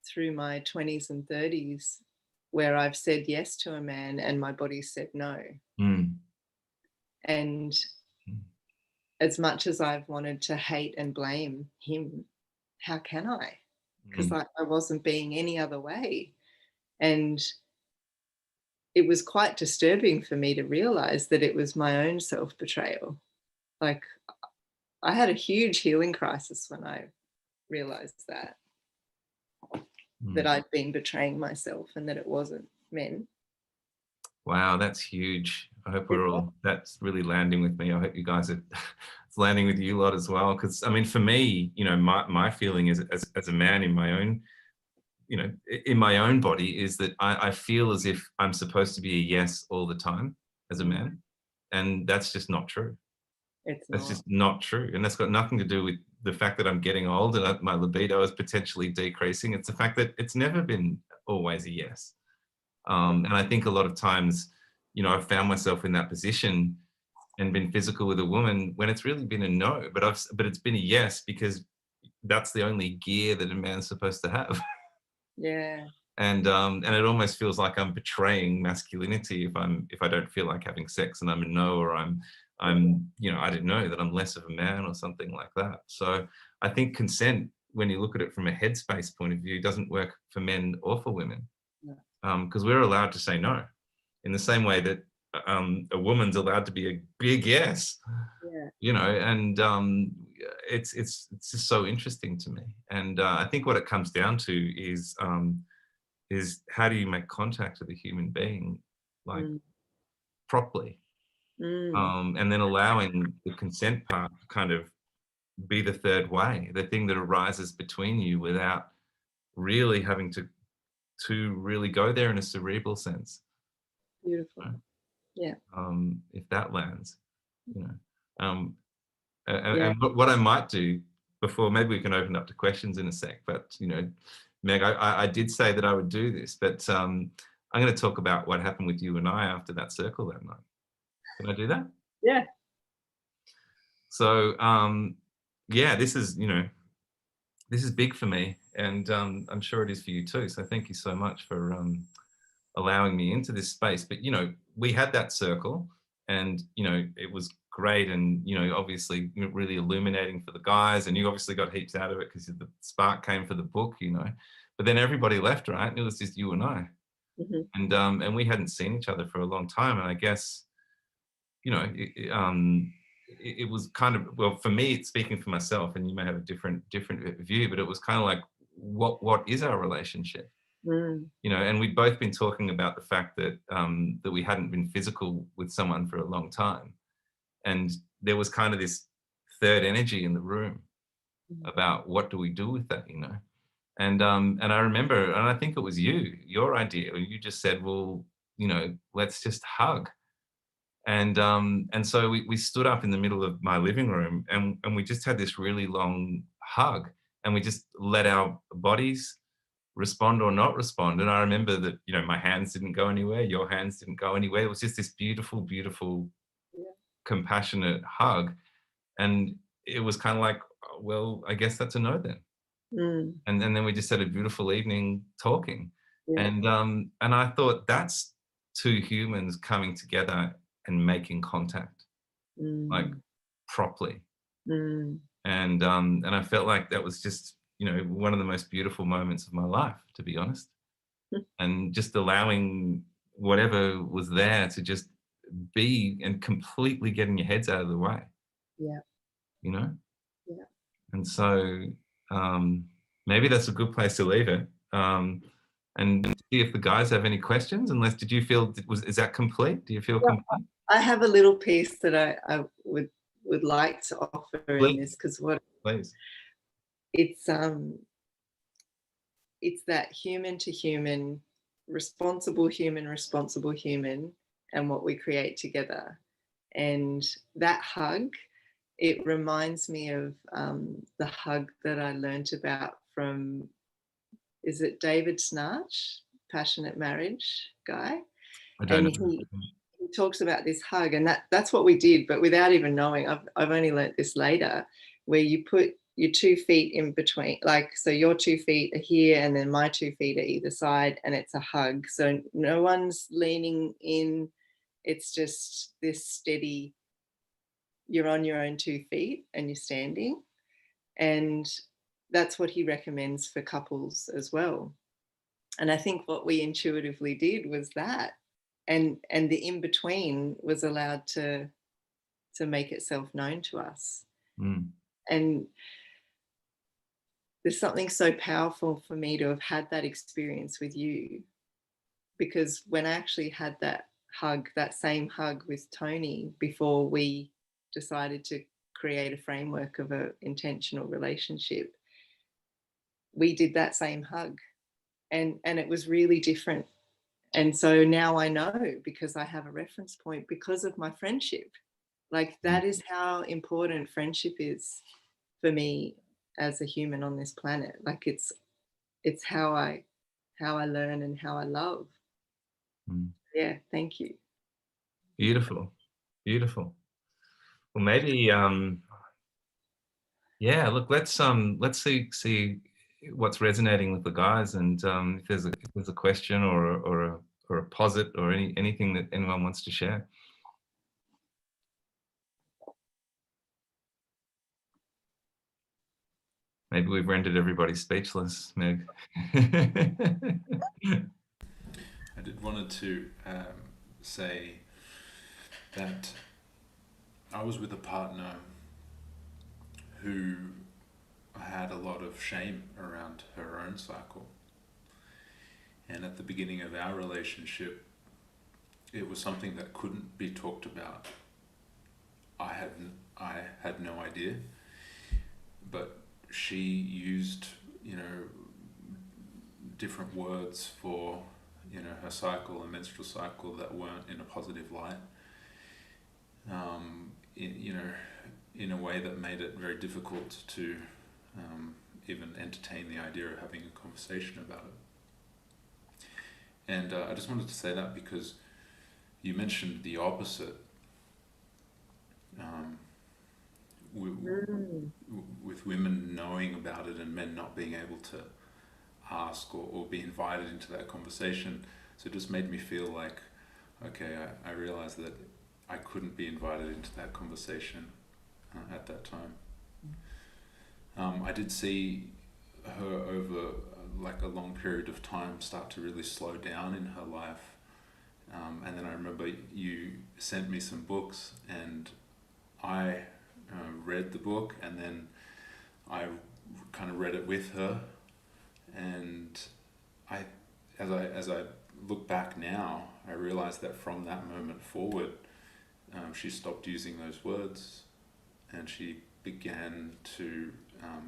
through my 20s and 30s where I've said yes to a man and my body said no. Mm. And Mm. as much as I've wanted to hate and blame him, how can I? Because Mm. I wasn't being any other way. And it was quite disturbing for me to realize that it was my own self betrayal. Like, I had a huge healing crisis when I realized that Mm. I'd been betraying myself and that it wasn't men. Wow, that's huge. I hope It we're was. all that's really landing with me. I hope you guys are it's landing with you lot as well. Because I mean, for me, my feeling is as a man in my own, in my own body is that I feel as if I'm supposed to be a yes all the time as a Mm, man. And that's just not true. it's That's not. just not true. And that's got nothing to do with the fact that I'm getting old and my libido is potentially decreasing. It's the fact that it's never been always a yes. And I think a lot of times, I've found myself in that position and been physical with a woman when it's really been a no, but it's been a yes because that's the only gear that a man's supposed to have. Yeah. And it almost feels like I'm betraying masculinity if I don't feel like having sex and I'm a no, or I'm I don't know, that I'm less of a man or something like that. So I think consent, when you look at it from a headspace point of view, doesn't work for men or for women, No. because we're allowed to say no in the same way that a woman's allowed to be a big yes, Yeah. and it's just so interesting to me. And I think what it comes down to is how do you make contact with a human being, like, Mm, properly, mm, and then allowing the consent part to kind of be the third way, the thing that arises between you without really having to really go there in a cerebral sense. beautiful. Yeah. If that lands, you know. Um, Yeah. and what I might do before, maybe we can open up to questions in a sec, but Meg, I did say that I would do this, but I'm going to talk about what happened with you and I after that circle that night. Can I do that? Yeah. So, yeah, this is, this is big for me, and I'm sure it is for you too. So thank you so much for allowing me into this space. But we had that circle, and it was great, and obviously really illuminating for the guys, and you obviously got heaps out of it because the spark came for the book. But then everybody left, right? And it was just you and I, and we hadn't seen each other for a long time, and I guess it was kind of, well, for me, it's speaking for myself, and you may have a different view, but it was kind of like, what is our relationship? And we'd both been talking about the fact that that we hadn't been physical with someone for a long time, and there was kind of this third energy in the room about what do we do with that, and I remember, and I think it was your idea, you just said, well, let's just hug. And so we stood up in the middle of my living room, and we just had this really long hug, and we just let our bodies respond or not respond. And I remember that, my hands didn't go anywhere, your hands didn't go anywhere. It was just this beautiful, beautiful, compassionate hug. And it was kind of like, well, I guess that's a no then. And then we just had a beautiful evening talking. And I thought, that's two humans coming together and making contact, like, properly. And I felt like that was just, one of the most beautiful moments of my life, to be honest. And just allowing whatever was there to just be, and completely getting your heads out of the way. Yeah. And so maybe that's a good place to leave it. And see if the guys have any questions. Unless, did you feel, is that complete? Do you feel complete? I have a little piece that I would like to offer in this, because Please. It's that human to human, responsible human, and what we create together. And that hug, it reminds me of the hug that I learnt about from, is it David Snarch, Passionate Marriage guy? I don't And know. he talks about this hug, and that's what we did, but without even knowing. I've only learnt this later, where you put your 2 feet in between, like, so your 2 feet are here and then my 2 feet are either side, and it's a hug. So no one's leaning in, it's just this steady, you're on your own 2 feet and you're standing. And that's what he recommends for couples as well. And I think what we intuitively did was that, and the in between was allowed to make itself known to us. And there's something so powerful for me to have had that experience with you, because when I actually had that hug, that same hug with Tony, before we decided to create a framework of an intentional relationship, we did that same hug, and it was really different. And so now I know, because I have a reference point because of my friendship. Like, that is how important friendship is for me as a human on this planet. Like, it's how I learn and how I love. Yeah, thank you. Beautiful. Well, maybe yeah, look, let's see what's resonating with the guys, and if there's a question or a posit or anything that anyone wants to share. Maybe we've rendered everybody speechless, Meg. I wanted to say that I was with a partner who had a lot of shame around her own cycle. And at the beginning of our relationship, it was something that couldn't be talked about. I had no idea, but she used, different words for, her cycle and menstrual cycle that weren't in a positive light. In a way that made it very difficult to even entertain the idea of having a conversation about it. And I just wanted to say that because you mentioned the opposite, Mm. with women knowing about it and men not being able to ask or be invited into that conversation. So it just made me feel like, okay, I realized that I couldn't be invited into that conversation at that time. I did see her over like a long period of time start to really slow down in her life. And then I remember you sent me some books, and I read the book, and then I kind of read it with her. And I, as I look back now, I realized that from that moment forward, she stopped using those words, and she began to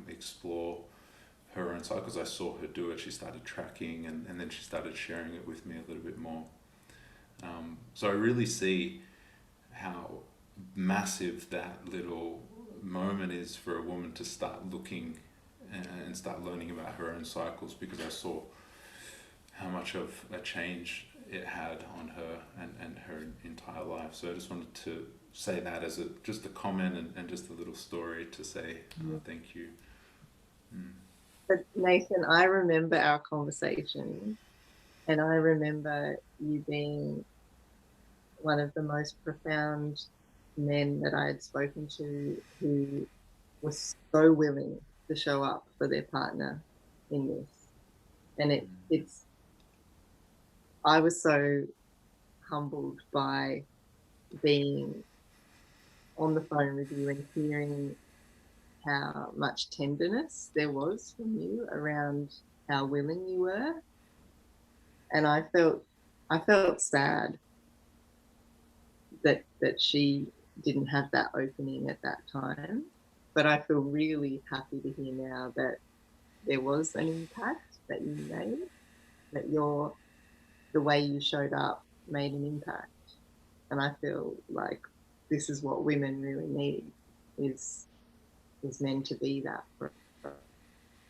explore her own cycles. I saw her do it. She started tracking, and then she started sharing it with me a little bit more. So I really see how massive that little moment is for a woman to start looking and start learning about her own cycles, because I saw how much of a change it had on her and her entire life. So I just wanted to say that as just a comment and just a little story to say thank you. But Nathan, I remember our conversation, and I remember you being one of the most profound men that I had spoken to, who was so willing to show up for their partner in this. And it's I was so humbled by being on the phone with you and hearing how much tenderness there was from you around how willing you were. And I felt sad that she didn't have that opening at that time. But I feel really happy to hear now that there was an impact that you made, that the way you showed up made an impact. And I feel like this is what women really need, is men to be that for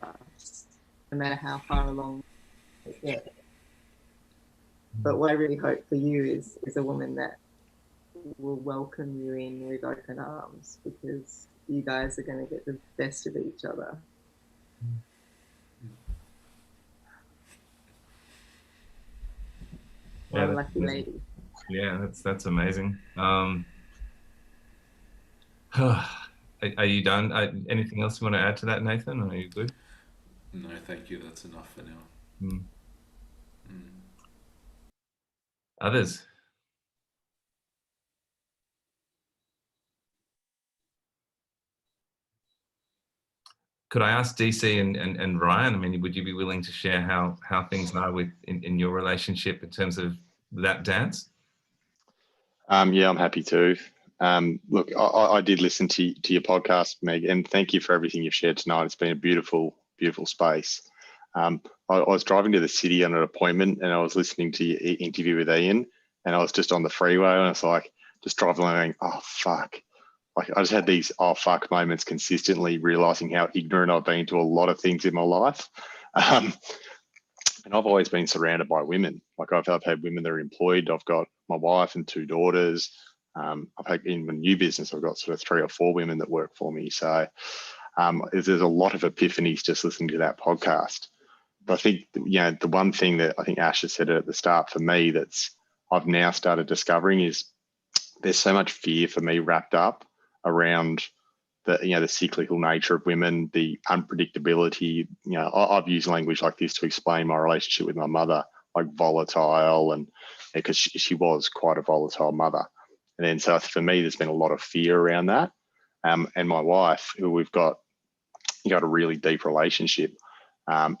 us, no matter how far along they get. But what I really hope for you is a woman that will welcome you in with open arms, because you guys are going to get the best of each other. Yeah, One lucky lady. Yeah, that's amazing. Are you done? Anything else you want to add to that, Nathan? Or are you good? No, thank you. That's enough for now. Mm. Others? Could I ask DC and Ryan? I mean, would you be willing to share how things are in your relationship in terms of that dance? Yeah, I'm happy to. Look, I did listen to your podcast, Meg, and thank you for everything you've shared tonight. It's been a beautiful, beautiful space. I was driving to the city on an appointment, and I was listening to your interview with Ian, and I was just on the freeway, and I was like, just driving along going, oh, fuck. Like, I just had these oh, fuck moments consistently, realizing how ignorant I've been to a lot of things in my life. And I've always been surrounded by women. Like I've had women that are employed. I've got my wife and 2 daughters. I've had in my new business, I've got sort of 3 or 4 women that work for me. So there's a lot of epiphanies just listening to that podcast. But I think, the one thing that I think Ash has said at the start for me that's I've now started discovering is there's so much fear for me wrapped up around the cyclical nature of women, the unpredictability. I've used language like this to explain my relationship with my mother, like volatile, and because she was quite a volatile mother. And then so for me, there's been a lot of fear around that. And my wife, who we've got a really deep relationship.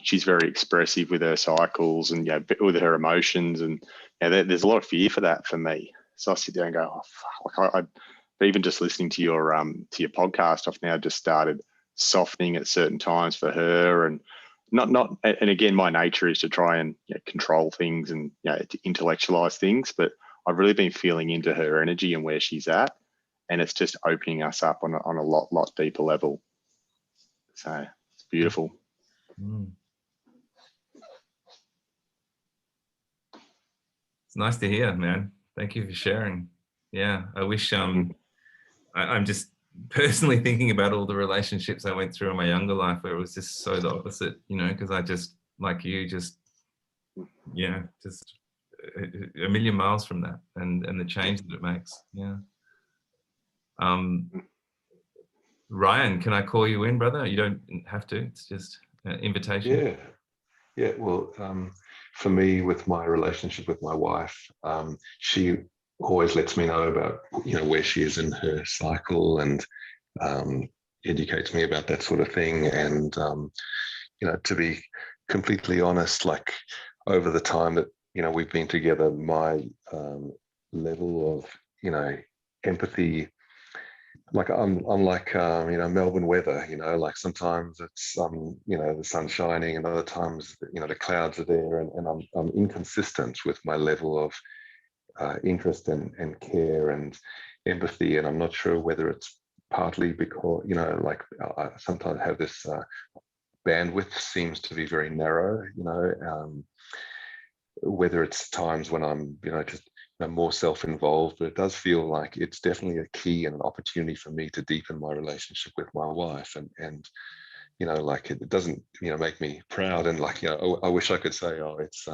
She's very expressive with her cycles and with her emotions, and there's a lot of fear for that for me. So I sit there and go, oh, fuck. Like even just listening to your podcast, I've now just started softening at certain times for her, and and again, my nature is to try and control things and to intellectualize things, but I've really been feeling into her energy and where she's at, and it's just opening us up on a lot deeper level. So it's beautiful. Mm. It's nice to hear, man. Thank you for sharing. Yeah, I wish I'm just personally thinking about all the relationships I went through in my younger life where it was just so the opposite, you know, because I just, like you, just a million miles from that, and the change that it makes. Yeah. Ryan, can I call you in, brother? You don't have to. It's just an invitation. Yeah. Well, for me, with my relationship with my wife, she always lets me know about, you know, where she is in her cycle, and educates me about that sort of thing. And you know, to be completely honest, like over the time that, you know, we've been together, my level of, you know, empathy, like I'm like you know, Melbourne weather, you know, like sometimes it's you know, the sun's shining, and other times, you know, the clouds are there, and I'm inconsistent with my level of interest and care and empathy. And I'm not sure whether it's partly because, you know, like I sometimes have this bandwidth seems to be very narrow, you know, whether it's times when I'm, you know, just, you know, more self-involved, but it does feel like it's definitely a key and an opportunity for me to deepen my relationship with my wife. And you know, like it doesn't, you know, make me proud, and like, you know, I wish I could say, oh, it's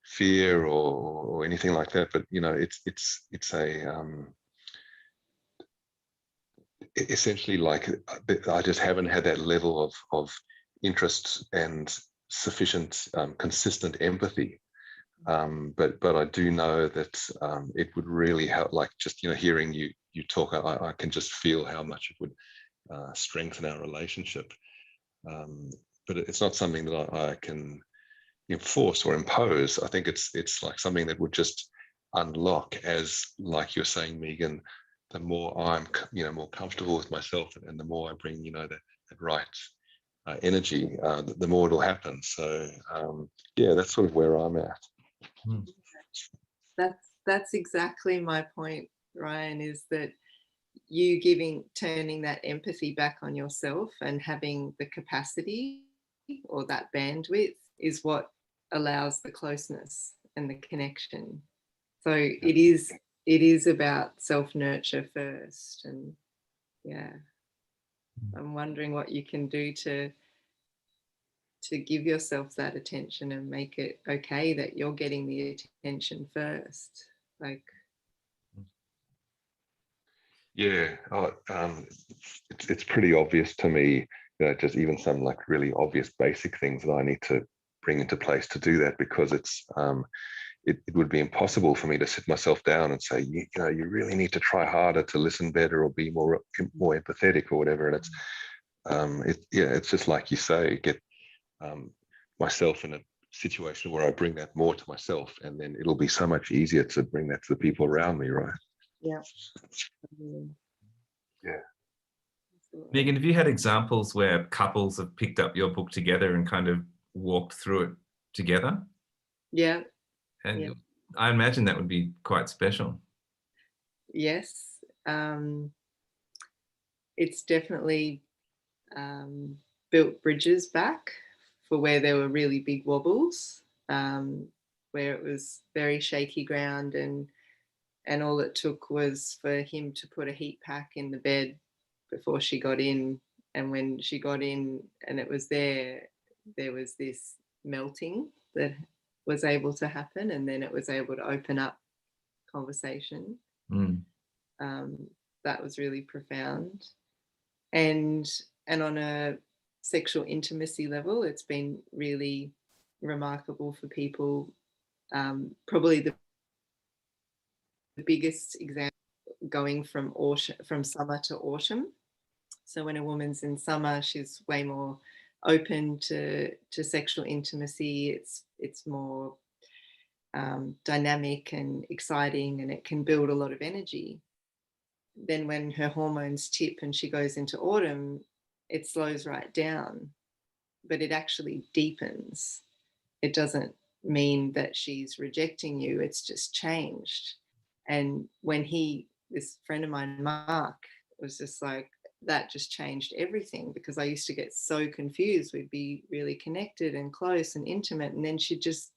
fear or anything like that, but you know, it's a essentially, like, I just haven't had that level of interest and sufficient consistent empathy. But I do know that it would really help, like, just, you know, hearing you talk, I can just feel how much it would strengthen our relationship. But it's not something that I can enforce or impose. I think it's like something that would just unlock, as like you're saying, Megan, the more I'm, you know, more comfortable with myself, and the more I bring, you know, that right energy, the more it'll happen. So yeah, that's sort of where I'm at. That's exactly my point, Ryan, is that you turning that empathy back on yourself and having the capacity or that bandwidth is what allows the closeness and the connection. So it is about self-nurture first. And yeah, I'm wondering what you can do to give yourself that attention and make it okay that you're getting the attention first. Like, Yeah, it's pretty obvious to me, you know, just even some like really obvious basic things that I need to bring into place to do that, because it's it would be impossible for me to sit myself down and say, you know, you really need to try harder to listen better or be more empathetic or whatever. And it's just like you say, get myself in a situation where I bring that more to myself, and then it'll be so much easier to bring that to the people around me, right? yeah. Yeah. Megan, have you had examples where couples have picked up your book together and kind of walked through it together? Yeah. And yeah. I imagine that would be quite special. Yes. It's definitely built bridges back for where there were really big wobbles, where it was very shaky ground, and all it took was for him to put a heat pack in the bed before she got in. And when she got in and it was there was this melting that was able to happen, and then it was able to open up conversation. That was really profound. And on a sexual intimacy level, it's been really remarkable for people. Probably the biggest example, going from summer to autumn. So when a woman's in summer, she's way more open to sexual intimacy. It's more dynamic and exciting, and it can build a lot of energy. Then when her hormones tip and she goes into autumn, it slows right down, but it actually deepens. It doesn't mean that she's rejecting you, it's just changed. And when this friend of mine, Mark, was just like, that just changed everything, because I used to get so confused. We'd be really connected and close and intimate, and then she'd just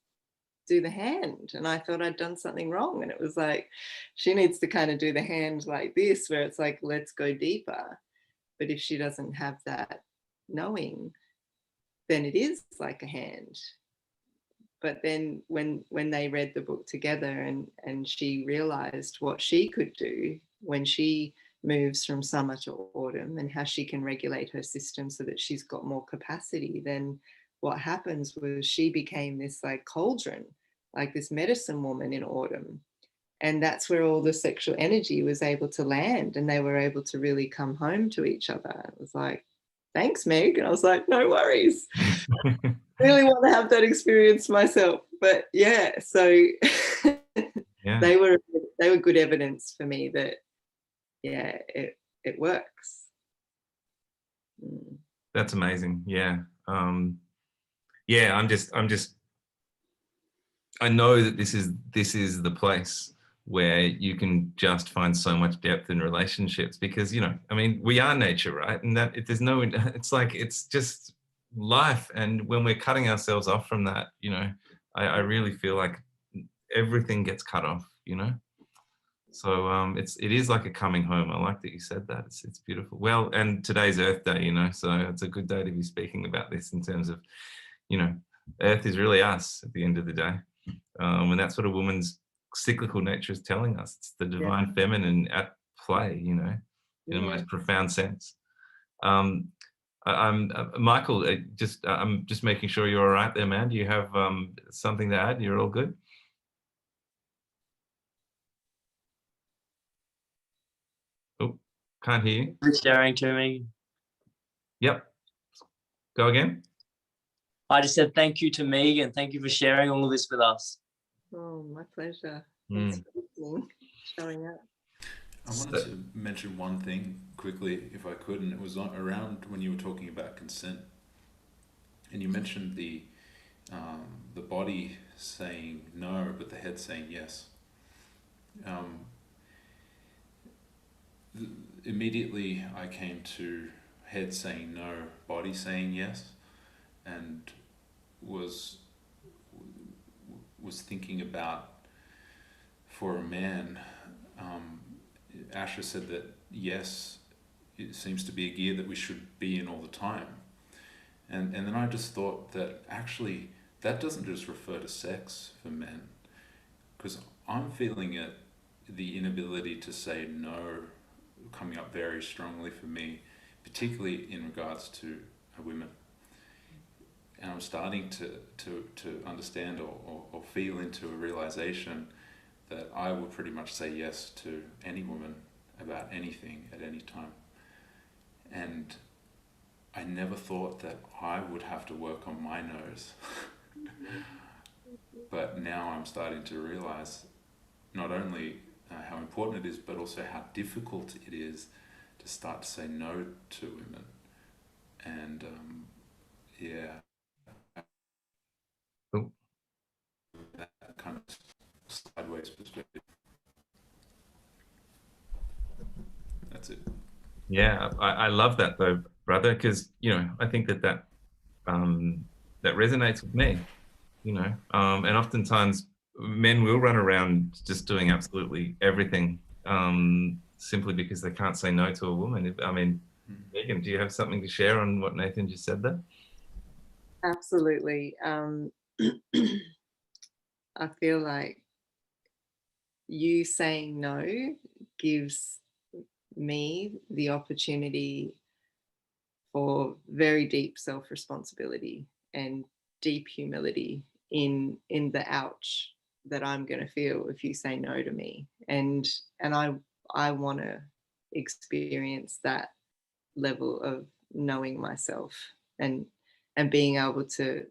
do the hand, and I thought I'd done something wrong, and it was like, she needs to kind of do the hand like this, where it's like, let's go deeper. But if she doesn't have that knowing, then it is like a hand. But then when they read the book together, and she realized what she could do when she moves from summer to autumn, and how she can regulate her system so that she's got more capacity, then what happens was she became this like cauldron, like this medicine woman in autumn. And that's where all the sexual energy was able to land, and they were able to really come home to each other. It was like, thanks, Meg. And I was like, no worries. Really want to have that experience myself. But yeah, so Yeah. they were good evidence for me that, yeah, it works. That's amazing. Yeah. Yeah, I'm just I know that this is the place where you can just find so much depth in relationships, because, you know, I mean, we are nature, right? And that there's no, it's like, it's just life. And when we're cutting ourselves off from that, you know, I really feel like everything gets cut off, you know? So it is like a coming home. I like that you said that. It's beautiful. Well, and today's Earth Day, you know, so it's a good day to be speaking about this, in terms of, you know, Earth is really us at the end of the day. And that's what a woman's cyclical nature is telling us. It's the divine feminine at play, you know, in a most profound sense. I'm Michael, I'm just making sure you're all right there, man. Do you have something to add? You're all good? Oh, can't hear you. For sharing to me. Yep. Go again. I just said thank you to Megan. Thank you for sharing all of this with us. Oh, my pleasure. Thanks for listening, showing up. I wanted to mention one thing quickly, if I could, and it was around when you were talking about consent, and you mentioned the body saying no, but the head saying yes. Immediately, I came to head saying no, body saying yes, and was thinking about, for a man, Asher said that yes, it seems to be a gear that we should be in all the time. And then I just thought that actually that doesn't just refer to sex for men, because I'm feeling it, the inability to say no coming up very strongly for me, particularly in regards to women. And I'm starting to understand or feel into a realization that I will pretty much say yes to any woman about anything at any time. And I never thought that I would have to work on my nose. But now I'm starting to realize not only how important it is, but also how difficult it is to start to say no to women. And that kind of sideways perspective. That's it. Yeah, I love that though, brother, because, you know, I think that resonates with me, you know, and oftentimes men will run around just doing absolutely everything, simply because they can't say no to a woman. I mean, Megan, do you have something to share on what Nathan just said there? Absolutely. I feel like you saying no gives me the opportunity for very deep self-responsibility and deep humility in the ouch that I'm going to feel if you say no to me. And I want to experience that level of knowing myself and being able to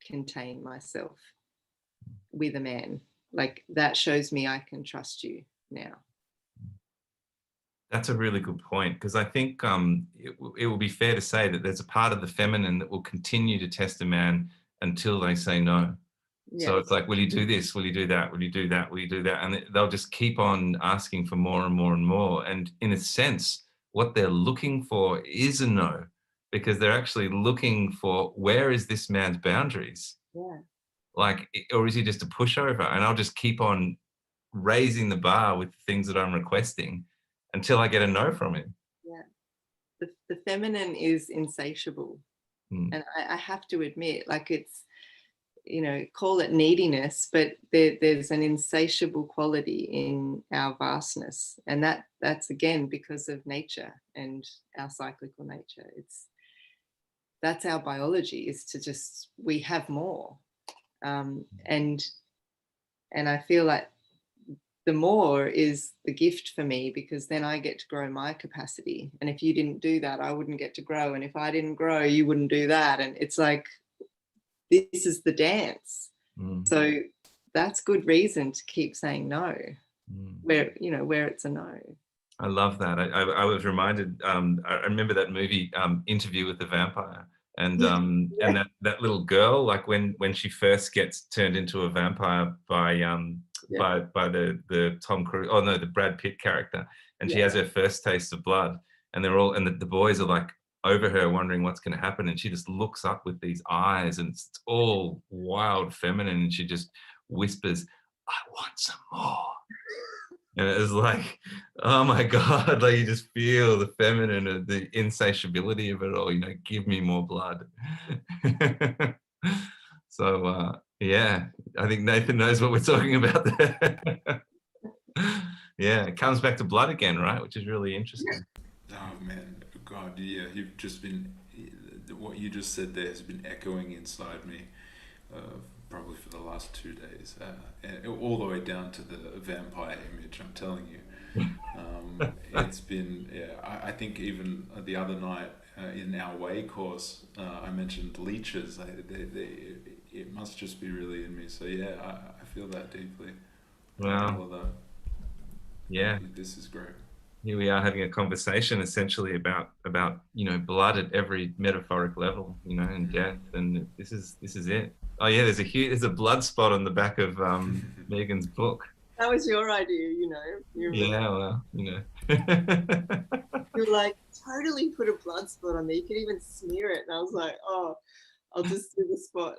contain myself with a man. Like, that shows me I can trust you now. That's a really good point, because I think it will be fair to say that there's a part of the feminine that will continue to test a man until they say no. Yes. So it's like, will you do this? Will you do that? Will you do that? Will you do that? And they'll just keep on asking for more and more and more. And in a sense, what they're looking for is a no, because they're actually looking for, where is this man's boundaries? Yeah. like, or is he just a pushover? And I'll just keep on raising the bar with things that I'm requesting until I get a no from him. Yeah, the feminine is insatiable, and I have to admit, like, it's, you know, call it neediness, but there's an insatiable quality in our vastness, and that's again because of nature and our cyclical nature. That's our biology, is to just, we have more, and I feel like the more is the gift for me, because then I get to grow my capacity, and if you didn't do that, I wouldn't get to grow, and if I didn't grow, you wouldn't do that, and it's like, this is the dance. So that's good reason to keep saying no, where, you know, where it's a no. I love that. I was reminded, I remember that movie, Interview with the Vampire, and and that little girl, like when she first gets turned into a vampire by the Tom Cruise, oh no, the Brad Pitt character, and she has her first taste of blood, and they're all, and the boys are like over her wondering what's going to happen, and she just looks up with these eyes, and it's all wild feminine, and she just whispers, "I want some more." And it was like, oh my God, like you just feel the feminine, the insatiability of it all, you know, give me more blood. So, yeah, I think Nathan knows what we're talking about there. Yeah, it comes back to blood again, right? Which is really interesting. Oh man, God, yeah, you've just been, what you just said there has been echoing inside me, probably for the last 2 days, and all the way down to the vampire image. I'm telling you, it's been. Yeah, I think even the other night in our way course, I mentioned leeches. It must just be really in me. So yeah, I feel that deeply. Wow. All of that. Yeah. This is great. Here we are having a conversation essentially about you know, blood at every metaphoric level, you know, and death, and this is it. Oh yeah, there's a blood spot on the back of Meghan's book. That was your idea, you know. Yeah, well, you know. You're like, totally put a blood spot on there. You could even smear it. And I was like, oh, I'll just do the spot.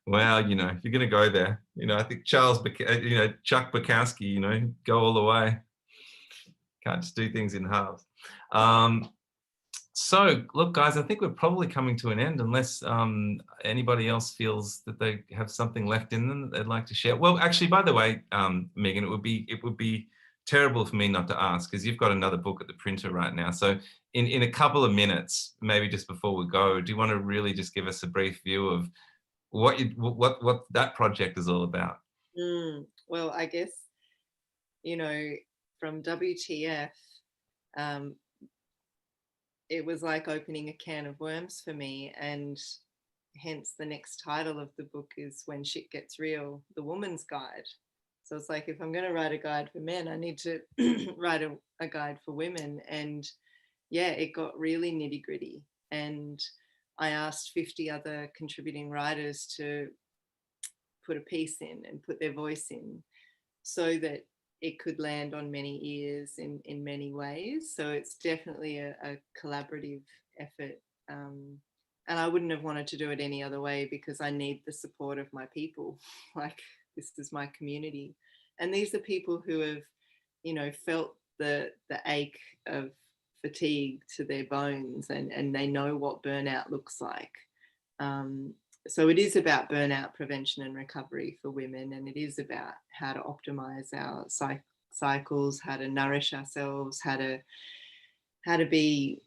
Well, you know, if you're going to go there, you know, I think Chuck Bukowski, you know, go all the way. Can't just do things in halves. So, look, guys, I think we're probably coming to an end, unless anybody else feels that they have something left in them that they'd like to share. Well, actually, by the way, Meghan, it would be terrible for me not to ask, because you've got another book at the printer right now. So, in a couple of minutes, maybe just before we go, do you want to really just give us a brief view of what that project is all about? Well, I guess, you know, from WTF, it was like opening a can of worms for me, and hence the next title of the book is When Shit Gets Real, The Woman's Guide. So it's like, if I'm going to write a guide for men, I need to write a guide for women. And yeah, it got really nitty gritty, and I asked 50 other contributing writers to put a piece in and put their voice in, so that it could land on many ears in many ways. So it's definitely a collaborative effort. And I wouldn't have wanted to do it any other way, because I need the support of my people. Like, this is my community. And these are people who have, you know, felt the ache of fatigue to their bones, and they know what burnout looks like. So it is about burnout prevention and recovery for women, and it is about how to optimize our cycles, how to nourish ourselves, how to be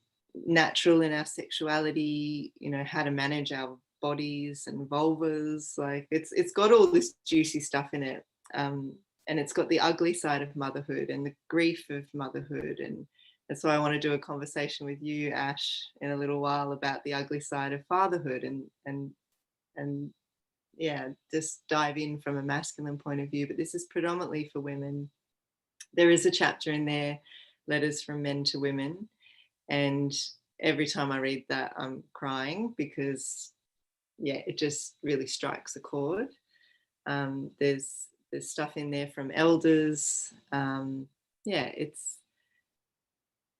natural in our sexuality, you know, how to manage our bodies and vulvas. Like, it's got all this juicy stuff in it, and it's got the ugly side of motherhood and the grief of motherhood. And that's why I want to do a conversation with you, Ash, in a little while about the ugly side of fatherhood, and yeah, just dive in from a masculine point of view. But this is predominantly for women. There is a chapter in there, Letters from Men to Women, and every time I read that, I'm crying, because yeah, it just really strikes a chord. There's stuff in there from elders. Yeah,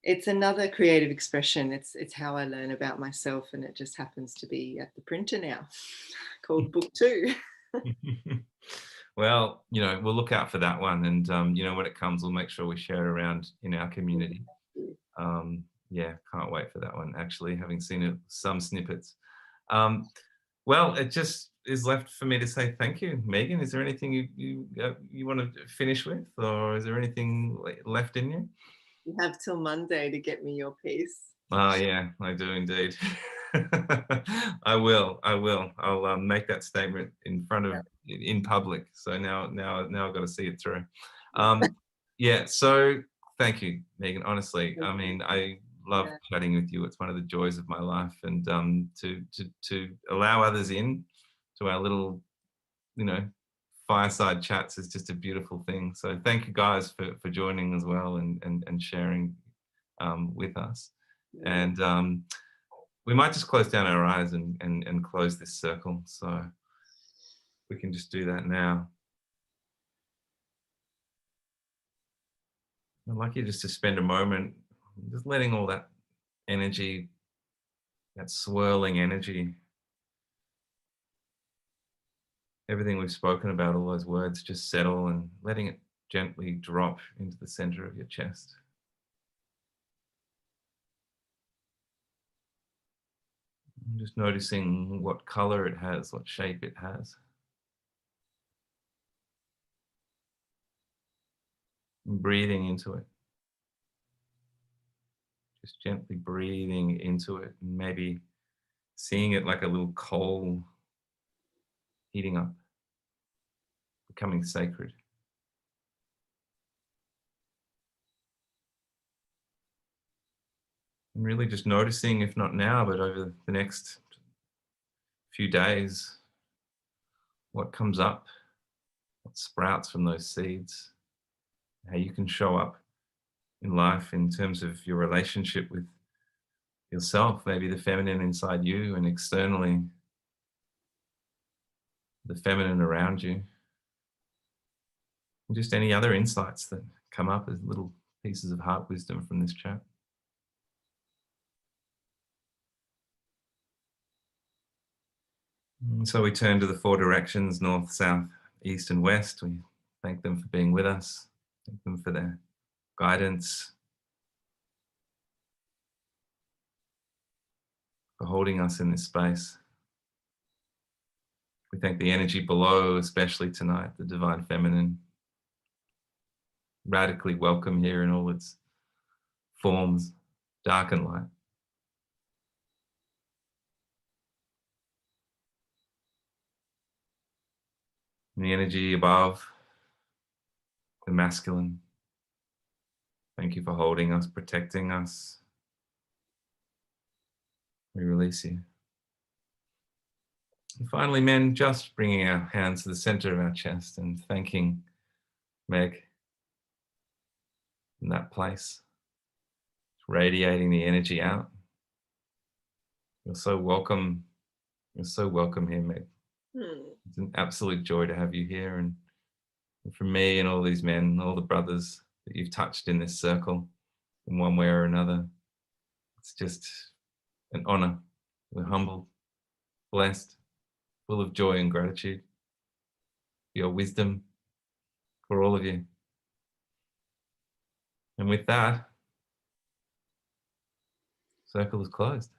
it's another creative expression. It's how I learn about myself, and it just happens to be at the printer now, called Book 2. Well, we'll look out for that one, and when it comes, we'll make sure we share it around in our community. Yeah, can't wait for that one. Actually, having seen it, some snippets. Well, it just is left for me to say thank you, Megan. Is there anything you want to finish with, or is there anything left in you? You have till Monday to get me your piece. Oh yeah, I do indeed. I will. I'll make that statement in front of in public. So now I've got to see it through. Yeah. So thank you, Megan. Honestly, I mean, I love chatting with you. It's one of the joys of my life, and to allow others in to our little, fireside chats is just a beautiful thing. So thank you guys for joining as well and sharing with us. And we might just close down our eyes and close this circle. So we can just do that now. I'd like you just to spend a moment just letting all that energy, that swirling energy, everything we've spoken about, all those words, just settle and letting it gently drop into the center of your chest. And just noticing what color it has, what shape it has. And breathing into it. Just gently breathing into it, and maybe seeing it like a little coal heating up, becoming sacred. And really just noticing, if not now, but over the next few days, what comes up, what sprouts from those seeds, how you can show up in life in terms of your relationship with yourself, maybe the feminine inside you, and externally, the feminine around you. And just any other insights that come up as little pieces of heart wisdom from this chat. And so we turn to the four directions, north, south, east, and west. We thank them for being with us, thank them for their guidance, for holding us in this space. We thank the energy below, especially tonight, the divine feminine. Radically welcome here in all its forms, dark and light. And the energy above, the masculine. Thank you for holding us, protecting us. We release you. And finally, men, just bringing our hands to the center of our chest and thanking Meg in that place, radiating the energy out. You're so welcome. You're so welcome here, Meg. It's an absolute joy to have you here. And from me and all these men, all the brothers that you've touched in this circle in one way or another, it's just an honor. We're humbled, blessed, full of joy and gratitude for your wisdom, for all of you. And with that, circle is closed.